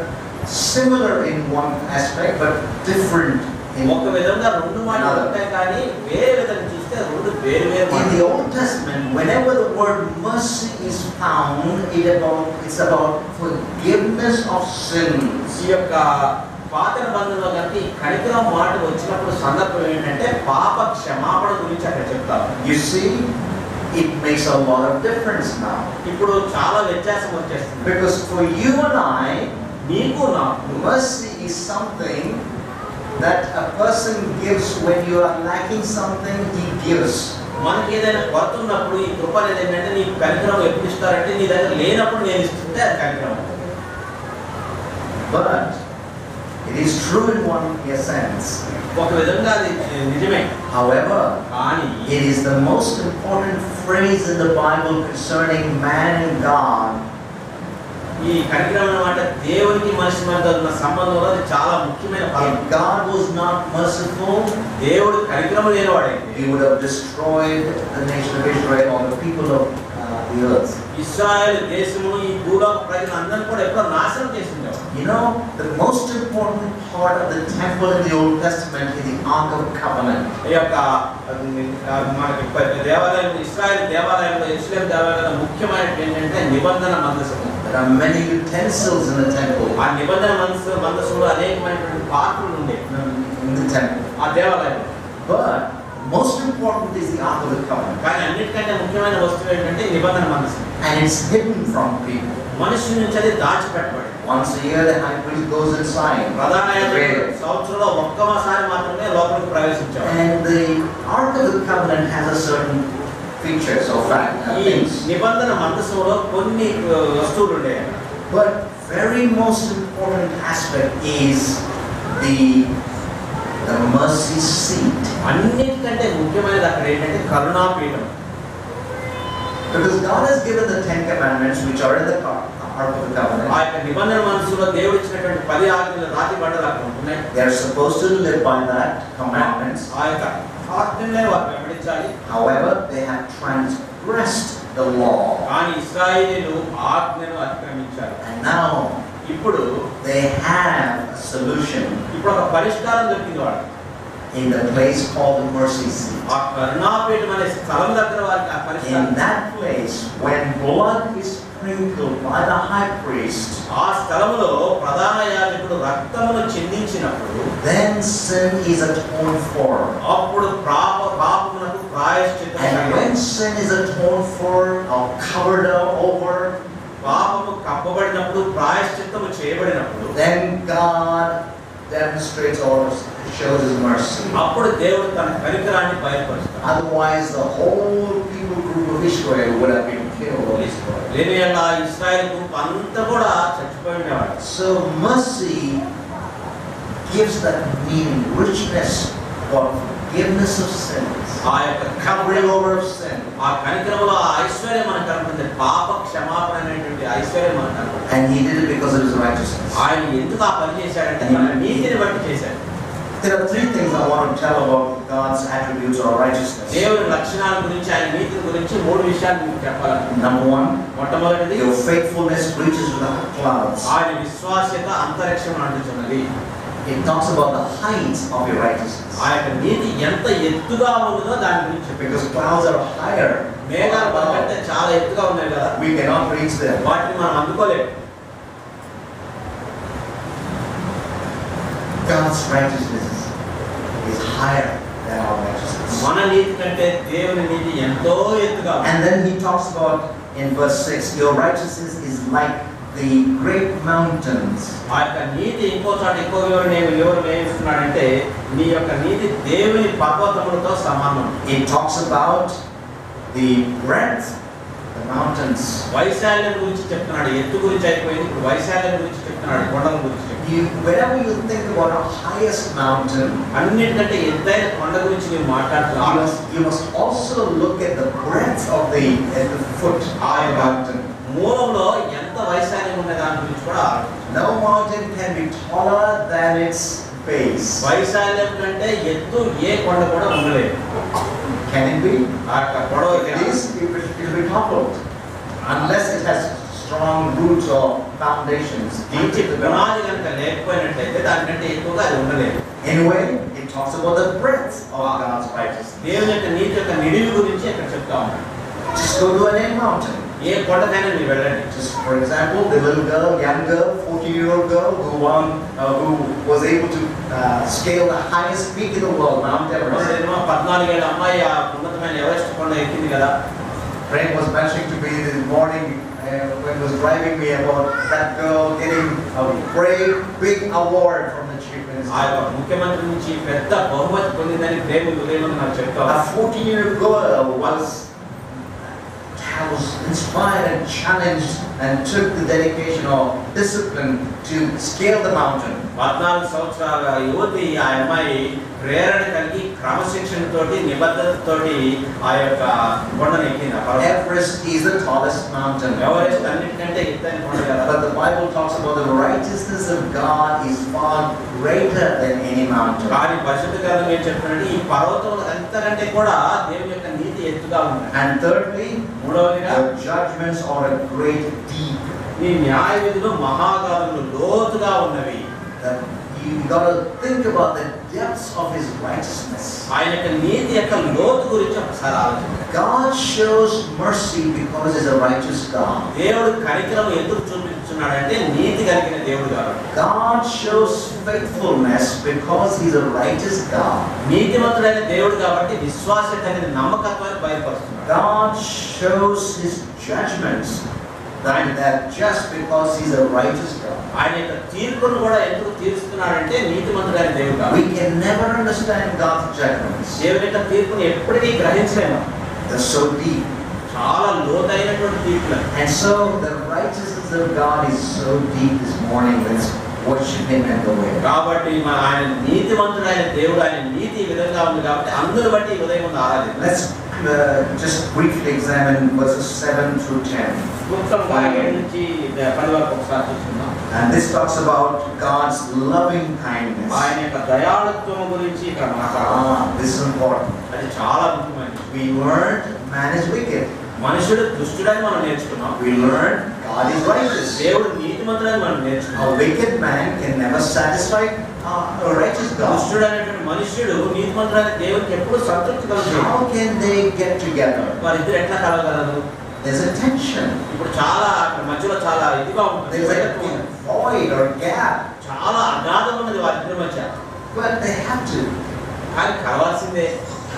similar in one aspect, but different in ఒక విధంగా రెండు మాటలు ఉంటాయి కానీ వేరే విధంగా చూస్తే రెండు వేరు వేరు. In the Old Testament, whenever the word mercy is found, it's about forgiveness of sins. ఈ యొక్క పాత నిబంధనలో కనుక ఈ కనికరం మాట వచ్చినప్పుడు సందర్భం ఏంటంటే పాప క్షమాపణ గురించి అక్కడ చెప్తారు. You see, it makes a lot of difference now. ఇప్పుడు చాలా వ్యత్యాసం వచ్చేస్తుంది. Because for you and I, నీకు నాకు mercy is something that a person gives when you are lacking something, he gives. మనకి ఏదైనా కొరత ఉన్నప్పుడు ఈ కృప అనేది ఏంటంటే నీకు కనికరం ఎప్పుడు ఇస్తారంటే నీ దగ్గర లేనప్పుడు నేను ఇస్తుంటే అది కనికరం. But it is true in one sense. ఒక విధంగా అది నిజమే. However, కానీ it is the most important phrase in the Bible concerning man and God. ఈ కనికరం అన్నమాట దేవునికి మనిషి మధ్య ఉన్న సంబంధంలో అది చాలా ముఖ్యమైన పదం. If God was not merciful, దేవుడు కనికరం లేనివాడైతే he would have destroyed the nation of Israel or the people of the earth. ఇశ్రాయేలు దేశమును ఈ భూలోక ప్రజలందరినీ కూడా ఎప్పుడో నాశనం చేసిండేవాడు. You know, the most important part of the temple in the Old Testament is the Ark of Covenant. ఈ యొక్క మనకి దేవాలయం ఇశ్రాయేలు దేవాలయంలో యెరూషలేము దేవాలయంలో ముఖ్యమైనది ఏంటంటే నిబంధన మందసము. There are many utensils in the temple. ఆ నిబంధన మందసంలో అనేకమైనటువంటి పాత్రలు ఉండేవి In the temple. ఆ దేవాలయం. But most important is the Ark of the Covenant. కానీ అన్నిటికంటే ముఖ్యమైన వస్తువు ఏంటంటే నిబంధన మందసం. And it's hidden from people. మనుషుల నుంచి అది దాచిపెట్టబడి. Once a year the high priest goes inside. ప్రధాన యాజకుడు సంవత్సరంలో ఒక్కసారి మాత్రమే లోపలికి ప్రవేశించాడు. And the Ark of the Covenant has a certain features or things. నిబంధన మందసంలో కొన్ని వస్తువులు ఉండేవి. But very most important aspect is the mercy seat. అన్నిటికంటే ముఖ్యమైనది అక్కడ ఏంటంటే కరుణాపీఠం. Because God has given the 10 commandments which are in the Ark of the Covenant. ఆ యొక్క నిబంధన మనసులో దేవుడు ఇచ్చినటువంటి 10 ఆజ్ఞలు రాతి బండలు అక్కడ ఉంటున్నాయి. They are supposed to live by that commandments. ఆ యొక్క ఆజ్ఞలే వారు వెంబడించాలి. However, they have transgressed the law. కానీ ఇశ్రాయేలీయులు ఆజ్ఞను అతిక్రమించారు. And now ఇప్పుడు they have a solution. ఇప్పుడు ఒక పరిష్కారం దొరికింది వాడు. In the place called the mercy seat. ఆ కరుణాపీఠం అనే స్థలం దగ్గర వారికి ఆ పరిష్కారం. In that place, when blood is sprinkled by the high priest, ఆ స్థలములో ప్రధాన యాజకుడు రక్తమును చిందించినప్పుడు, then sin is atoned for. అప్పుడు పాపమునకు ప్రాయశ్చిత్తం. And when sin is atoned for or covered over, పాపము కప్పబడినప్పుడు ప్రాయశ్చిత్తము చేయబడినప్పుడు, then God demonstrates or shows His mercy. అప్పుడు దేవుడు తన కనికరాన్ని బయలుపరుస్తాడు. Otherwise, the whole people group of Israel would have been killed. లేనియల్లా ఇశ్రాయేలు గుంపు అంతా కూడా చచ్చిపోయి ఉండేవాడు. So mercy gives that meaning, richness for forgiveness of sins, ఆ యొక్క covering over of sin. ఆ కనికరములో ఆ ఐశ్వర్యం మనకు కనపడుతుంది. పాప క్షమాపణ అనేటువంటి ఐశ్వర్యం మనకు కనపడుతుంది. And He did it because of His righteousness. ఆయన ఎందుకు ఆ పని చేశాడంటే మన నీతిని బట్టి చేశాడు. There are 3 things I want to tell about God's attributes or righteousness. దేవుని లక్షణాల గురించి, ఆయన నీతి గురించి 3 విషయాలు మీకు చెప్పాలి. Number 1, మొట్టమొదటిది, your faithfulness reaches to the clouds. ఆయన విశ్వాస్యత అంతరిక్షం అంటున్నది. It talks about the height of your righteousness. ఆ యొక్క నీతి ఎంత ఎత్తుగా ఉందో దాని గురించి. Because clouds are higher. మేఘాలు మనకంటే చాలా ఎత్తుగా ఉన్నాయి కదా. We cannot reach them. వాటిని మనం అందుకోలేము. God's righteousness is higher than our righteousness. మన నీతి కంటే దేవుని నీతి ఎంతో ఎత్తుగా ఉంది. And then He talks about in verse 6, your righteousness is like the great mountains. ఆ యొక్క నీతి ఇంకో చోట ఇంకో వివరణ ఏమిస్తున్నాడంటే నీ యొక్క నీతి దేవుని పర్వతములతో సమానం. It talks about the breadth, the mountains. వైశాల్యం గురించి చెప్తున్నాడు. ఎత్తు గురించి అయిపోయింది, ఇప్పుడు వైశాల్యం గురించి చెప్తున్నాడు, కొండల గురించి చెప్తున్నాడు. Whenever you think about a highest mountain, అన్నిటికంటే ఎత్తైన కొండ గురించి మీరు మాట్లాడుతున్నారు. you must also look at the breadth of the foot of the mountain. మూలంలో ఎంత వైశాల్యం ఉన్న దాని గురించి కూడా ఆలోచించాలి. No mountain can be taller than its base. వైశాల్యం కంటే ఎత్తు ఏ కొండ కూడా ఉండలేదు. Can it be? ఆ యొక్క పొడవు It is. It will be toppled unless it has strong roots or foundations. మంచి పునాది కనుక లేకపోయినట్లయితే దానికంటే ఎక్కువగా అది ఉండలేదు. Anyway, it talks about the breadth of God's righteousness. దేవుని యొక్క నీతి యొక్క నిడివి గురించి ఇక్కడ చెప్తా ఉన్నాడు. Just go to any mountain. ఏ కొండకైనా మీరు వెళ్ళండి. Just for example, the little girl, young girl, 14-year-old girl who was able to scale the highest peak in the world, Mount Everest. 14 ఏళ్ల అమ్మాయి ఆ ఉన్నతమైన ఎవరెస్ట్ కొండ ఎక్కింది కదా. Frank was mentioning to me this morning when he was driving me about that girl getting a great big award from the chief minister. ఆ ముఖ్యమంత్రి నుంచి పెద్ద బహుమతి పొందిందని ప్రేమ ఉదయం నాకు చెప్తాను. A 14-year-old girl was inspired and challenged and took the dedication or discipline to scale the mountain. 14 సంవత్సరాల యువతి ఆ అమ్మాయి ప్రేరణ కలిగి క్రమశిక్షణతోటి నిబద్ధతతోటి ఆ యొక్క కొండను ఎక్కింది. Everest is the tallest mountain. Everest అన్నిటికంటే ఎత్తైన కొండ కదా. But the Bible talks about the righteousness of God is far greater than any mountain. కానీ పరిశుద్ధ గ్రంథం ఏం చెప్తుందంటే ఈ పర్వతం అంతకంటే కూడా దేవుని యొక్క నీతి ఎత్తుగా ఉంది. And thirdly, మూడవదిగా the judgments are a great deep. ఈ న్యాయ విధులు మహాగాధములు లోతుగా ఉన్నవి. you got to think about the depths of His righteousness. ఆయన యొక్క నీతి యొక్క లోతు గురించి ఒకసారి ఆలోచించండి. God shows mercy because He's a righteous God. దేవుడు కనికరం ఎందుకు చూపించున్నాడంటే నీతి కలిగిన దేవుడు కాబట్టి. God shows faithfulness because He's a righteous God. నీతిమంతుడైన దేవుడు కాబట్టి విశ్వాసత అనేది నమ్మకత్వాన్ని బయలుపరుస్తున్నాడు. God shows His judgments that just because He's a righteous God. ఆయన యొక్క తీర్పును కూడా ఎందుకు తీరుస్తున్నాడంటే నీతిమంతుడైన దేవుడు కాబట్టి. We can never understand God's judgments. దేవుని యొక్క తీర్పుని ఎప్పటికీ గ్రహించలేము. They're so deep. చాలా లోతైనటువంటి తీర్పులు. And so the righteousness of God is so deep this morning. Let's worship Him and go away. కాబట్టి ఆయన నీతిమంతుడైన దేవుడు, ఆయన నీతి ఈ విధంగా ఉంది కాబట్టి అందరూ బట్టి ఈ ఉదయం ముందు ఆరాధిద్దాం. Let's just briefly examine verses 7 through 10. క్లుప్తంగా 7 నుంచి 10 వరకు ఒకసారి చూద్దాం. And this talks about God's loving kindness. ఆయన యొక్క దయాళుత్వం గురించి ఇక్కడ మాట్లాడుతున్నాం. This is important. అది చాలా ముఖ్యమైనది. We learned man is wicked. మనుషుడు దుష్టుడని మనం నేర్చుకున్నాం. We learned God is righteous. దేవుడు నీతిమంతుడని మనం నేర్చుకున్నాం. A wicked man can never satisfy a righteous God. దుష్టుడైనటువంటి మనుషుడు నీతిమంతుడైన దేవునికి ఎప్పుడు సంతృప్తి కలుగుతుంది. How can they get together? వారిద్దరు ఎట్లా కలగలరు? There's a tension. ఇప్పుడు చాలా మధ్యలో చాలా ఇదిగా ఉంటుంది. There's a void or gap. చాలా అగాధం ఉన్నది వారిద్దరి మధ్య. But they have to. కానీ కలవాల్సిందే.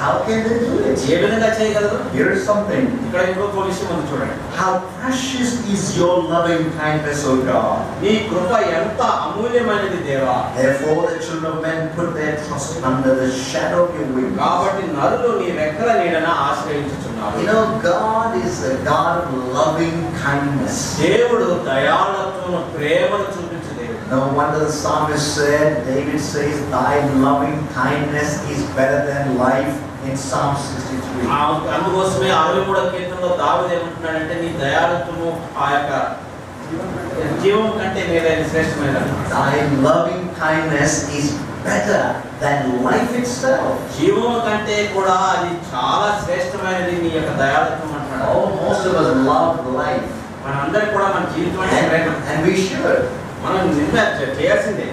How can they do it? ఏ విధంగా చేయగలరు? Here's something. ఇక్కడ ఇంకొక విషయం ఉంది చూడండి. How precious is your loving kindness, O God. నీ కృప ఎంత అమూల్యమైనది దేవా. Therefore the children of men put their trust under the shadow of your wings. కాబట్టి నరులు నీ రెక్కల నీడన ఆశ్రయించుచున్నారు. You know, God is a God of loving kindness. దేవుడు దయాళుత్వం, ప్రేమను చూపించే దేవుడు. No wonder the psalmist said, David says, thy loving kindness is better than life in Psalm 63. అందుకోసమే 63వ కీర్తనలో దావీదు ఏమంటున్నాడంటే నీ దయాళుత్వము ఆ యొక్క జీవం కంటే మేలైన శ్రేష్టమైనది. Thy loving kindness is better than life itself. జీవం కంటే కూడా అది చాలా శ్రేష్టమైనది నీ యొక్క దయాళుత్వం అంటున్నాడు. Oh, most of us love life. మనందరికీ కూడా మన జీవితం అంటే ప్రేమ. And we should. మనం నిజంగా చేయాల్సిందే.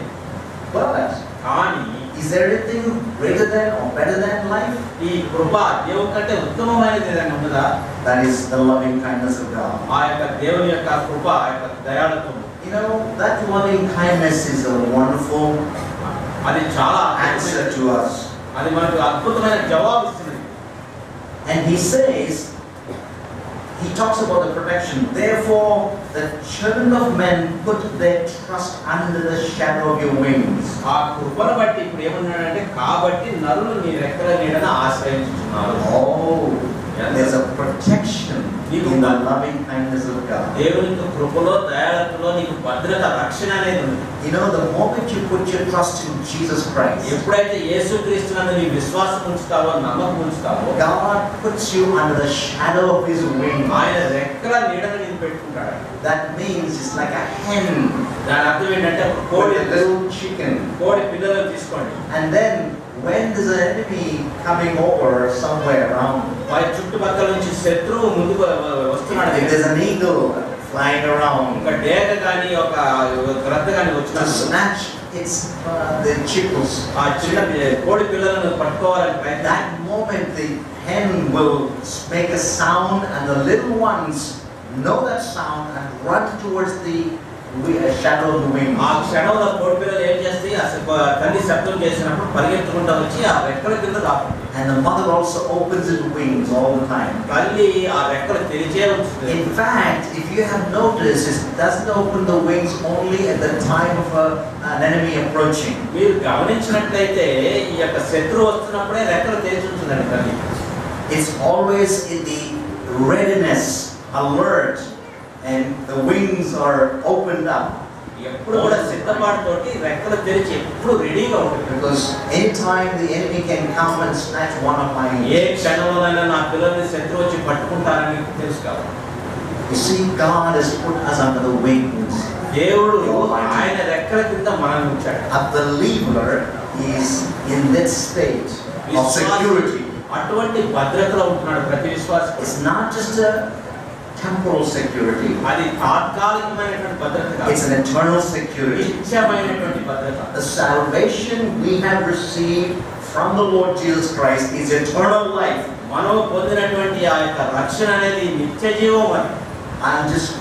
But కానీ is there anything greater than or better than life? ఈ కృప దేవుని కంటే ఉత్తమమైనది ఏదైనా ఉన్నదా? That is the loving kindness of God. ఆ యొక్క దేవుని యొక్క కృప, ఆ యొక్క దయాళుత్వం. You know, that loving kindness is a wonderful అది చాలా answer to us. అది మనకు అద్భుతమైన జవాబు ఇస్తుంది. And he says, he talks about the protection. Therefore, the children of men put their trust under the shadow of your wings. ఆ కృపను బట్టి ఇప్పుడు ఏమన్నాడంటే కాబట్టి నరులు నీ రెక్కల నీడన ఆశ్రయించుచున్నారు. Oh, there's a protection in the loving kindness of God. దేవుని యొక్క కృపలో, దయాళుత్వంలో నీకు భద్రత, రక్షణ అనేది ఉంది. You know, the moment you put your trust in Jesus Christ, ఎప్పుడైతే యేసుక్రీస్తునందు నీ విశ్వాసం ఉంచుతావో, నమ్మకం ఉంచుతావో, God puts you under the shadow of His wings. ఆయన రెక్కల నీడను నేను పెట్టుకుంటాడు. That means it's like a hen దాని అర్థం ఏంటంటే with a little chicken. కోడి పిల్లలను తీసుకోండి. And then when there's an enemy coming over somewhere around, వారి చుట్టుపక్కల నుంచి శత్రువు ముందుకు వస్తున్నాడు. if there's an eagle flying around ఒక డేగ కానీ ఒక గ్రద్ద కానీ to వచ్చినప్పుడు snatch its the chickens, ఆ చిన్న కోడి పిల్లలను పట్టుకోవాలని ప్రయత్నం. that moment the hen will make a sound and the little ones know that sound and run towards the shadow of the wing. ఆ క్షణంలో కోడి పిల్లలు ఏం చేస్తాయి? తల్లి శబ్దం చేసినప్పుడు పరిగెత్తుకుంటూ వచ్చి ఆ రెక్కల కింద దాక్కుంటాయి. And the mother also opens its wings all the time. తల్లి ఆ రెక్కలు తెరిచే ఉంచుతుంది. In fact, if you have noticed, it doesn't open the wings only at the time of an enemy approaching. మీరు గమనించినట్లయితే ఈ యొక్క శత్రువు వస్తున్నప్పుడే రెక్కలు తెరిచి ఉంటుందండి తల్లి. It's always in the readiness, alert, and the wings are opened up. ఎప్పుడు కూడా సిద్ధపాటుతోటి రెక్కలు తెరిచి ఎప్పుడు రెడీగా ఉంటుంది. Because anytime the enemy can come and snatch one of my ఏ క్షణంలోనైనా నా పిల్లల్ని శత్రువు వచ్చి పట్టుకుంటారని తెలుసు కాబట్టి. You see, God has put us under the wings. దేవుడు ఆయన రెక్కల కింద మనల్ని ఉంచాడు. A believer is in this state of security. అటువంటి భద్రతలో ఉంటున్నాడు ప్రతి విశ్వాసి. It's not just a temporal security. అది తాత్కాలికమైనటువంటి భద్రత కాదు. It's an eternal security. నిత్యమైనటువంటి భద్రత. The salvation we have received from the Lord Jesus Christ is eternal life. మనం పొందినటువంటి ఆ యొక్క రక్షణ అనేది నిత్య జీవం అని. I'll just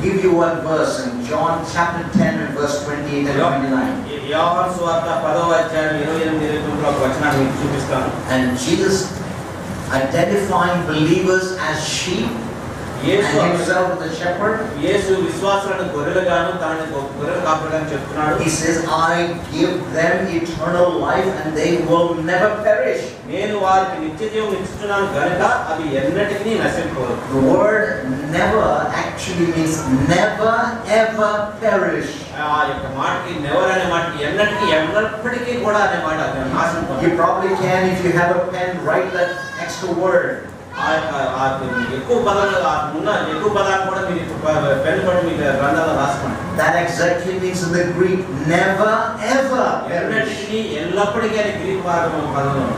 give you one verse in John chapter 10 and verse 28 and 29. యోహాను సువార్త 10వ అధ్యాయం 28-29 ఒక వచనాన్ని మీకు చూపిస్తాను. And Jesus identifying believers as sheep and himself as a shepherd. యేసు విశ్వాసులను గొర్రెలుగాను తనని గొర్రెల కాపరిగాను చెప్తున్నాడు. He says, I give them eternal life and they will never perish. నేను వారికి నిత్య జీవం ఇస్తున్నాను గనుక అవి ఎన్నటికీ నశించవు. The word never actually means never ever perish. ఆ యొక్క మాటకి నెవర్ అనే మాటకి ఎన్నటికీ ఎన్నప్పటికీ కూడా అనే మాట నాశనం పొందదు. You probably can, if you have a pen, write that extra word. ఎక్కువ పదాలు ఉన్న ఎక్కువ పదాలు కూడా మీరు పెన్ తోటి మీకు గ్రంథాలు రాసుకోండి. That exactly means in the Greek never ever. ఎన్నటికీ ఎల్లప్పటికీ అనే గ్రీక్ పదం.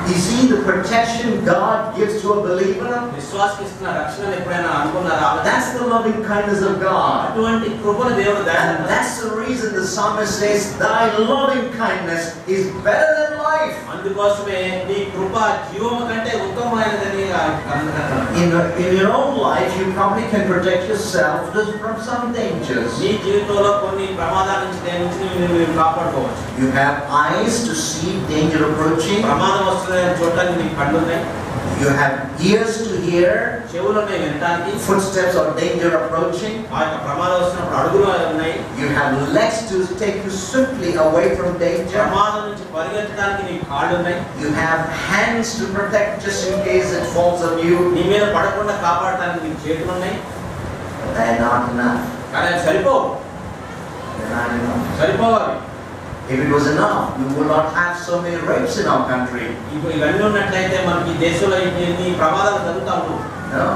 You see the protection God gives to a believer? విశ్వాసకి ఇస్తున్న రక్షణ ఎప్పుడైనా అనుకున్నారా? That's the loving kindness of God. అటువంటి కృపను దేవుడు And that's the reason the psalmist says, thy loving kindness is better than life. అందుకోసమే నీ కృప జీవము కంటే ఉత్తమమైనదని In your own life, you probably can protect yourself from some dangers. నీ జీవితంలో కొన్ని ప్రమాదాల నుంచి మీరు కాపాడుకోవచ్చు. You have eyes to see danger approaching. ప్రమాదం వస్తున్న చూడడానికి నీకు కళ్ళు ఉన్నాయి. You have ears to hear. చెవులు ఉన్నాయి వినడానికి. Footsteps of danger approaching. ఆ యొక్క ప్రమాదం వస్తున్నప్పుడు అడుగులు ఉన్నాయి. You have legs to take you swiftly away from danger. ప్రమాదం నుంచి పరిగెత్తడానికి నీకు కాళ్ళు ఉన్నాయి. You have hands to protect just in case it falls on you. నీ మీద పడకుండా కాపాడడానికి నీకు చేతులు ఉన్నాయి. But they're not enough. కానీ అవి సరిపోవు. They're not enough. సరిపోవాలి. If it was enough, we would not have so many rapes in our country. ఇవన్నీ ఉన్నట్లయితే మనకి దేశంలో ఇన్ని ప్రమాదాలు జరుగుతాము. No.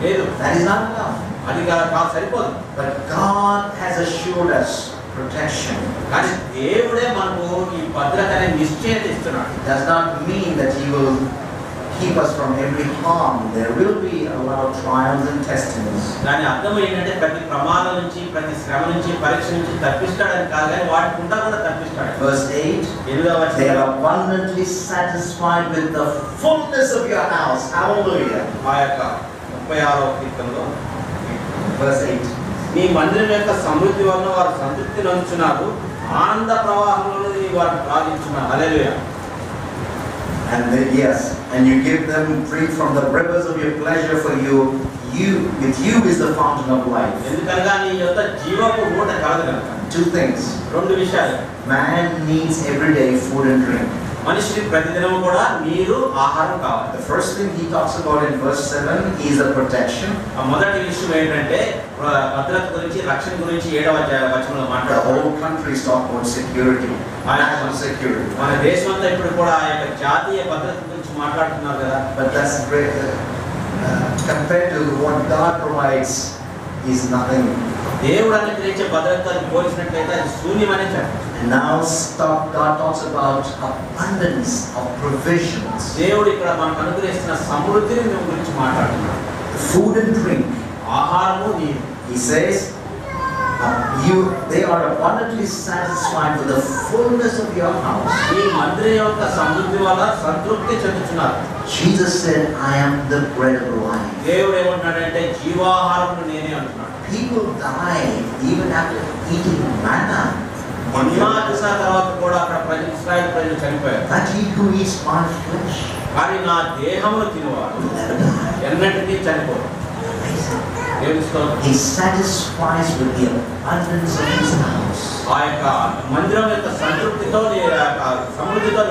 లేదు. That is not enough. అది కాదు సరిపోదు. But God has assured us protection. కానీ దేవుడే మనకు ఈ భద్రత అనే నిశ్చయత ఇస్తున్నాడు. It does not mean that He will keep us from every harm. There will be a lot of trials and testings. దాని అర్థం ఏంటంటే ప్రతి ప్రమాదం నుంచి ప్రతి శ్రమ నుంచి పరీక్ష నుంచి తప్పిస్తాడని కాదు కానీ వాటి గుండా కూడా తప్పిస్తాడు. Verse 8. They are abundantly satisfied with the fullness of your house. Hallelujah. ఆ యొక్క 36వ కీర్తనలో Verse 8. నీ మందిరం యొక్క సమృద్ధి వలన వారు సంతృప్తి నొందుచున్నారు. ఆనంద ప్రవాహంలో వారు ప్రార్థించున్నారు. హల్లెలూయా. Yes, and you give them drink from the rivers of your pleasure, for with you is the fountain of life. ఎందుకనగా నీ యొక్క జీవపు ఊట కలదు కనుక. Two things. రెండు విషయాలు. Man needs every day food and drink. మనిషికి ప్రతిదినం కూడా నీరు ఆహారం కావాలి. The first thing he talks about in verse 7 is the protection. ఆ మొదటి విషయం ఏంటంటే భద్రత గురించి రక్షణ గురించి 7వ వచనంలో The మాట్లాడుతారు. whole country is talking about security, national security. మన దేశం అంతా ఇప్పుడు కూడా ఆ యొక్క జాతీయ భద్రత గురించి మాట్లాడుతున్నారు కదా. But that's great. Compared to what God provides, is nothing. దేవుడు అనుగ్రహించే భద్రతను పోల్చినట్లయితే అది శూన్యమనే చెప్పాలి. Now God talks about abundance of provisions. దేవుడు ఇక్కడ మనకు అనుగ్రహిస్తున్న సమృద్ధిని గురించి మాట్లాడుతున్నాడు. Food and drink. ఆహారము నీరు. He says, they are abundantly satisfied with the fullness of your house. ఈ మందిరం యొక్క సమృద్ధి వల్ల సంతృప్తి చెందుతున్నారు. Jesus said, I am the bread of life. దేవుడు ఏమంటున్నాడంటే జీవాహారం నేనే అంటున్నాడు. People die even after eating manna. మన్నా తిన్న తర్వాత కూడా అక్కడ ఇశ్రాయేలు ప్రజలు చనిపోయారు. But he who eats my flesh, కానీ నా దేహమును తినేవాడు ఎన్నటికీ చనిపోడు. He satisfies with the abundance of his house. ఆ యొక్క మందిరం యొక్క సంతృప్తితో సమృద్ధితో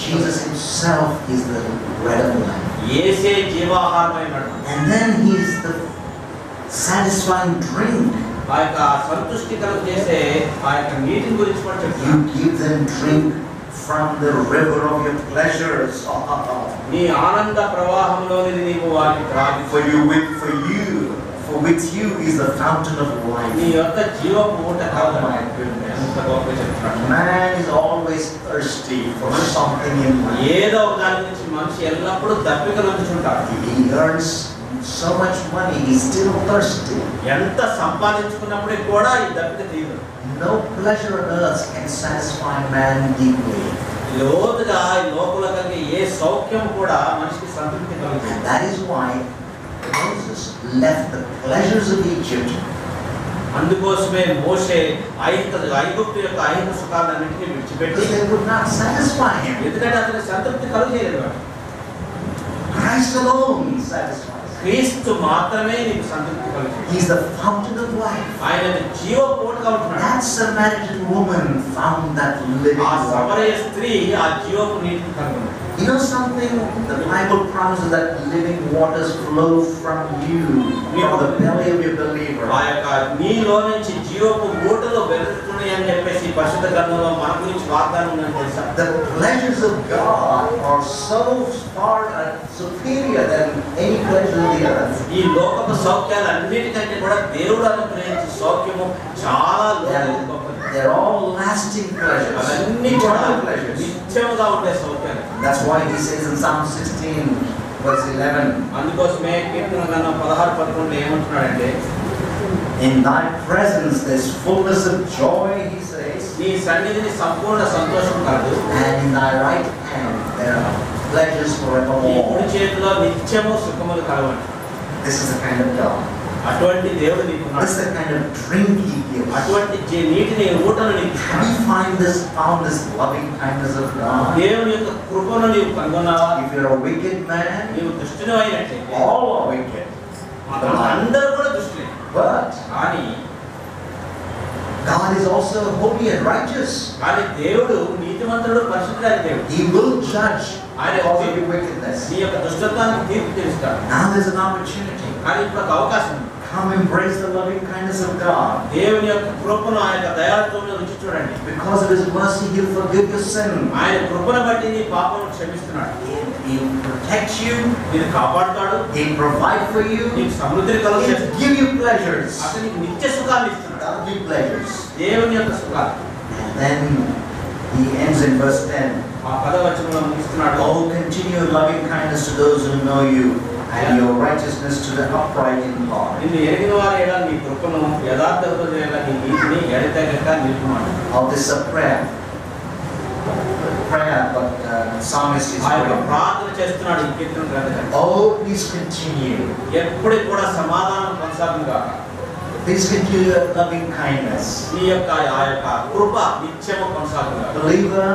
Jesus himself is the bread of life. యేసే జీవాహారమైనడు. And then he is the satisfying drink. ఆ యొక్క సంతుష్టికరం చేసే ఆ యొక్క నీటిని గురించి కూడా చెప్తాడు. You give them drink from the river of your pleasures. నీ ఆనంద ప్రవాహంలోని నీవు వారిని త్రాగి. For with you is the fountain of life. నీ యొక్క జీవపు ఊట కలదు. My goodness. ఎంత గొప్పగా చెప్తాడు. Man is always thirsty for something in life. ఏదో దాని నుంచి మనిషి ఎల్లప్పుడూ దప్పిక నొందుతుంటాడు. He earns so much money, he's still thirsty. ఎంత సంపాదించుకున్నప్పటికీ కూడా ఈ దప్పిక తీయదు. No pleasure on earth can satisfy man deeply. లోతుగా ఈ లోపల కలిగే ఏ సౌఖ్యం కూడా మనిషికి సంతృప్తి కలుగుతుంది. And that is why Moses left the pleasures of Egypt. అందుకోసమే మోషే ఐగుప్తు యొక్క ఐహిక సుఖాలన్నింటినీ విడిచిపెట్టి, They would not satisfy him. ఎందుకంటే అతనికి సంతృప్తి కలుగజేయలేదు. Christ alone satisfies. క్రీస్తు మాత్రమే నీకు సంతృప్తి కలుగుతుంది. He's the fountain of life. ఆయన జీవ పోటుగా ఉంటున్నాడు. That Samaritan woman found that living ఆ water. సమరయ స్త్రీ ఆ జీవపు నీటిని కనుగొంది. You know something? The Bible promises that living waters flow from you, from the belly of your believer. ఆ యొక్క నీలో నుంచి జీవపు ఊటలు వెలువడుతున్నాయి అని చెప్పేసి పరిశుద్ధ గ్రంథంలో మన గురించి వాగ్దానం ఉందని తెలుసా? The pleasures of God are so far superior than any pleasure of the earth. ఈ లోకపు సౌఖ్యాలు అన్నిటికంటే కూడా దేవుడు అనుగ్రహించే సౌఖ్యము చాలా గొప్పది. They're all lasting pleasures. అవన్నీ కూడా Eternal pleasures. నిత్యముగా ఉండే సౌఖ్యాలు. That's why he says in Psalm 16 verse 11. అందుకోసమే కీర్తన గ్రంథం 16:11 ఏమంటున్నాడంటే, In thy presence there's fullness of joy, he says. నీ సన్నిధిని సంపూర్ణ సంతోషం కాదు, And in thy right hand there are pleasures నీ forevermore. కుడి చేతిలో నిత్యము సుఖములు కలవండి. This is the kind of God. అటువంటి దేవుడు నీకున్నాడు. This is the kind of drink he gives. అటువంటి నీటిని ఊటను నీకు Have you found this loving kindness of God? దేవుని యొక్క కృపను నీవు కనుగొన్నావా? If you're a wicked man, నీవు దుష్టుని అయినట్లయితే all are wicked. అందరూ కూడా దుష్టులే. But కానీ God is also holy and righteous. కానీ దేవుడు నీతిమంతుడు, పరిశుద్ధుడైన దేవుడు. He will judge because of your wickedness. నీ యొక్క దుష్టత్వానికి తీర్పు తీరుస్తాడు. Now there's an opportunity. కానీ ఇప్పుడు ఒక అవకాశం ఉంది. Come embrace the loving kindness of God. దేవుని యొక్క కృపను, ఆయన యొక్క దయాళుత్వమును రుచి చూడండి. Because of his mercy, he'll forgive your sin. ఆయన కృపను బట్టి నీ పాపమును క్షమిస్తున్నాడు. He'll protect you. నిన్ను కాపాడుతాడు. He'll provide for you. నీకు సమృద్ధిని కలుగజేస్తాడు. He'll give you pleasures. అతను నీకు నిత్య సుఖాలు ఇస్తున్నాడు. Godly pleasures. దేవుని యొక్క సుఖాలు. And then he ends in verse 10. ఆ 10వ వచనంలో ముగిస్తున్నాడు. Oh, continue loving kindness to those who know you, and your righteousness to the upright in heart. నిన్ను ఎరిగిన వారు ఎలా నీ కృపను, యథార్థతతో ఎలా నీ నీతిని ఎడతెగక నిలుపుమాడు. Of this prayer, but psalmist is ఆ యొక్క praying. ప్రార్థన చేస్తున్నాడు ఈ కీర్తన గ్రంథకర్త. Oh, please continue. ఎప్పటికి కూడా సమాధానం కొనసాగును గాక. Please continue your loving kindness. నీ యొక్క ఆ యొక్క కృప నిత్యము కొనసాగును గాక. Believer,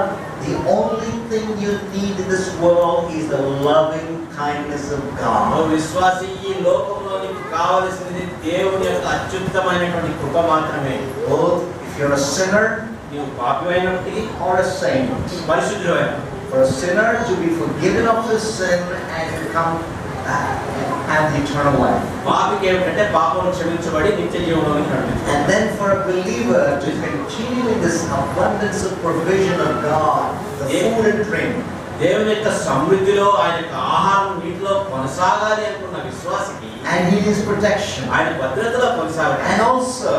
the only thing you need in this world is the loving kindness of oh God. విశ్వాసి, ఈ లోకంలో నీకు కావలసినది దేవుని యొక్క అత్యుత్తమైనటువంటి కృప మాత్రమే. Both if you're a sinner నీవు పాపివైనప్పటికీ, or a saint. పరిశుద్ధుడైన For a sinner to be forgiven of his sin and to come have the eternal life. పాపికి ఏమిటంటే పాపం క్షమించబడి నిత్య జీవంలోకి నడిపించు. And then for a believer to continue in this abundance of provision of God, the food and drink. దేవుని యొక్క సమృద్ధిలో, ఆయన యొక్క ఆహారం నీటిలో కొనసాగాలి అనుకున్న విశ్వాసికి, And in his protection. ఆయన భద్రతలో కొనసాగాలి. And also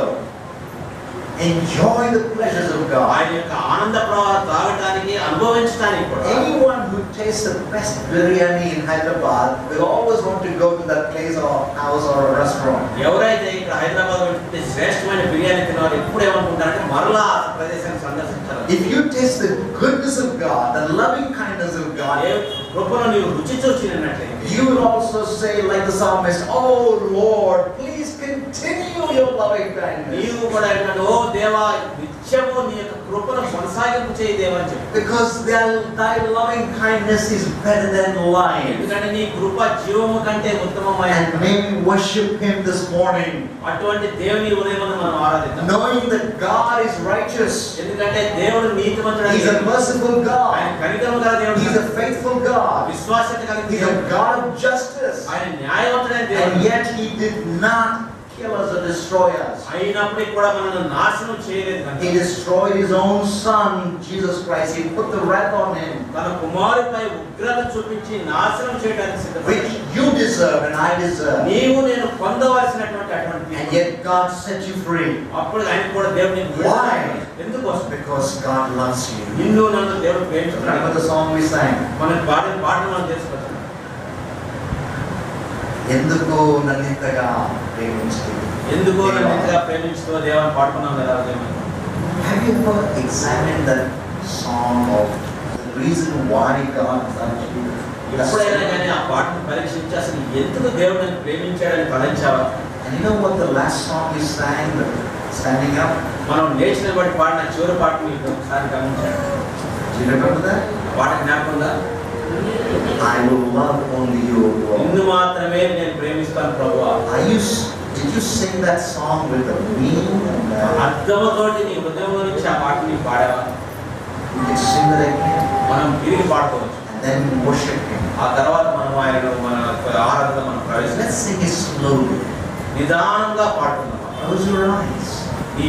enjoy the pleasures of God. ఆయన యొక్క ఆనంద ప్రవాహం తాగటానికి, అనుభవించడానికి కూడా. Anyone who tastes the best biryani in Hyderabad will always want to go to that place or house or a restaurant. ఎవరైతే ఇక్కడ హైదరాబాద్ లో శ్రేష్టమైన బిర్యానీ తినవారు ఎప్పుడు ఏమనుకుంటారంటే మరలా ఆ ప్రదేశాన్ని సందర్శించాలి. If you taste the goodness of God, the loving kindness of God, కృపను నీవు రుచి చూసినట్లయితే you will also say like the psalmist, "Oh Lord, please continue your loving kindness." నీవు కూడా ఏంటంటే, ఓ దేవా, నిత్యము నీ యొక్క కృపను కొనసాగింపు చేయి దేవా అని చెప్పి. Because thy loving kindness is better than life. ఎందుకంటే నీ కృప జీవము కంటే ఉత్తమమైన. And may we worship him this morning, అటువంటి దేవుని ఉదయమున మనం ఆరాధిద్దాం. knowing that God is righteous. ఎందుకంటే దేవుడు నీతిమంతుడు. He's a merciful God. ఆయన కనికరము గల దేవుడు. He's a faithful God. విశ్వాసత కలిగిన He's దేవుడు. a God of justice. ఆయన న్యాయవంతుడైన దేవుడు. And yet he did not kill us or destroy us. అయినప్పటికీ కూడా మనల్ని నాశనం చేయలేదు కనుక He destroyed his own son, Jesus Christ. He put the wrath on him, తన కుమారుడిపై ఉగ్రత చూపించి నాశనం చేయడానికి సిద్ధపడ్డాడు. which you deserve and I deserve. నీవు నేను పొందవలసినటువంటి అటువంటి And yet God set you free. అప్పుడు ఆయన కూడా దేవుని Why? ఎందుకోసం? Because God loves you. నిన్ను నన్ను దేవుడు ప్రేమిస్తున్నాడు. Remember the song we sang? మనం పాడిన పాటలు మనం తెలుసుకోవచ్చు. ఎందుకు నన్నింతగా ప్రేమించలేదు? ఎందుకు నన్ను ఇంతగా ప్రేమించుకో దేవాన్ని పాడుకున్నాం కదా ఉదయం. Have you ever examined that song of the reason why God loved you? ఎప్పుడైనా కానీ ఆ పాటను పరీక్షించి అసలు ఎందుకు దేవుడు నన్ను ప్రేమించాడని తలంచావా? And you know what the last song you sang, standing up? మనం లేచిన బట్టి పాడిన చివరి పాటను మీకు ఒకసారి గమనించాడు. Do you remember that? పాట జ్ఞాపకం ఉందా? I will love only you, Lord. నిన్ను మాత్రమే నేను ప్రేమిస్తాను ప్రభువా. Did you sing that song with a meaning? అర్థంతోటి నీ హృదయంలో నుంచి ఆ పాటని నీవు పాడావా? You can sing that again మనం తిరిగి పాడుకోవచ్చు. and then worship Him. ఆ తర్వాత మనం ఆయనను మన ఆరాధన మనం ప్రవేశిస్తాం. Let's sing it slowly. నిదానంగా పాడుకుందాం. Close your eyes. ఈ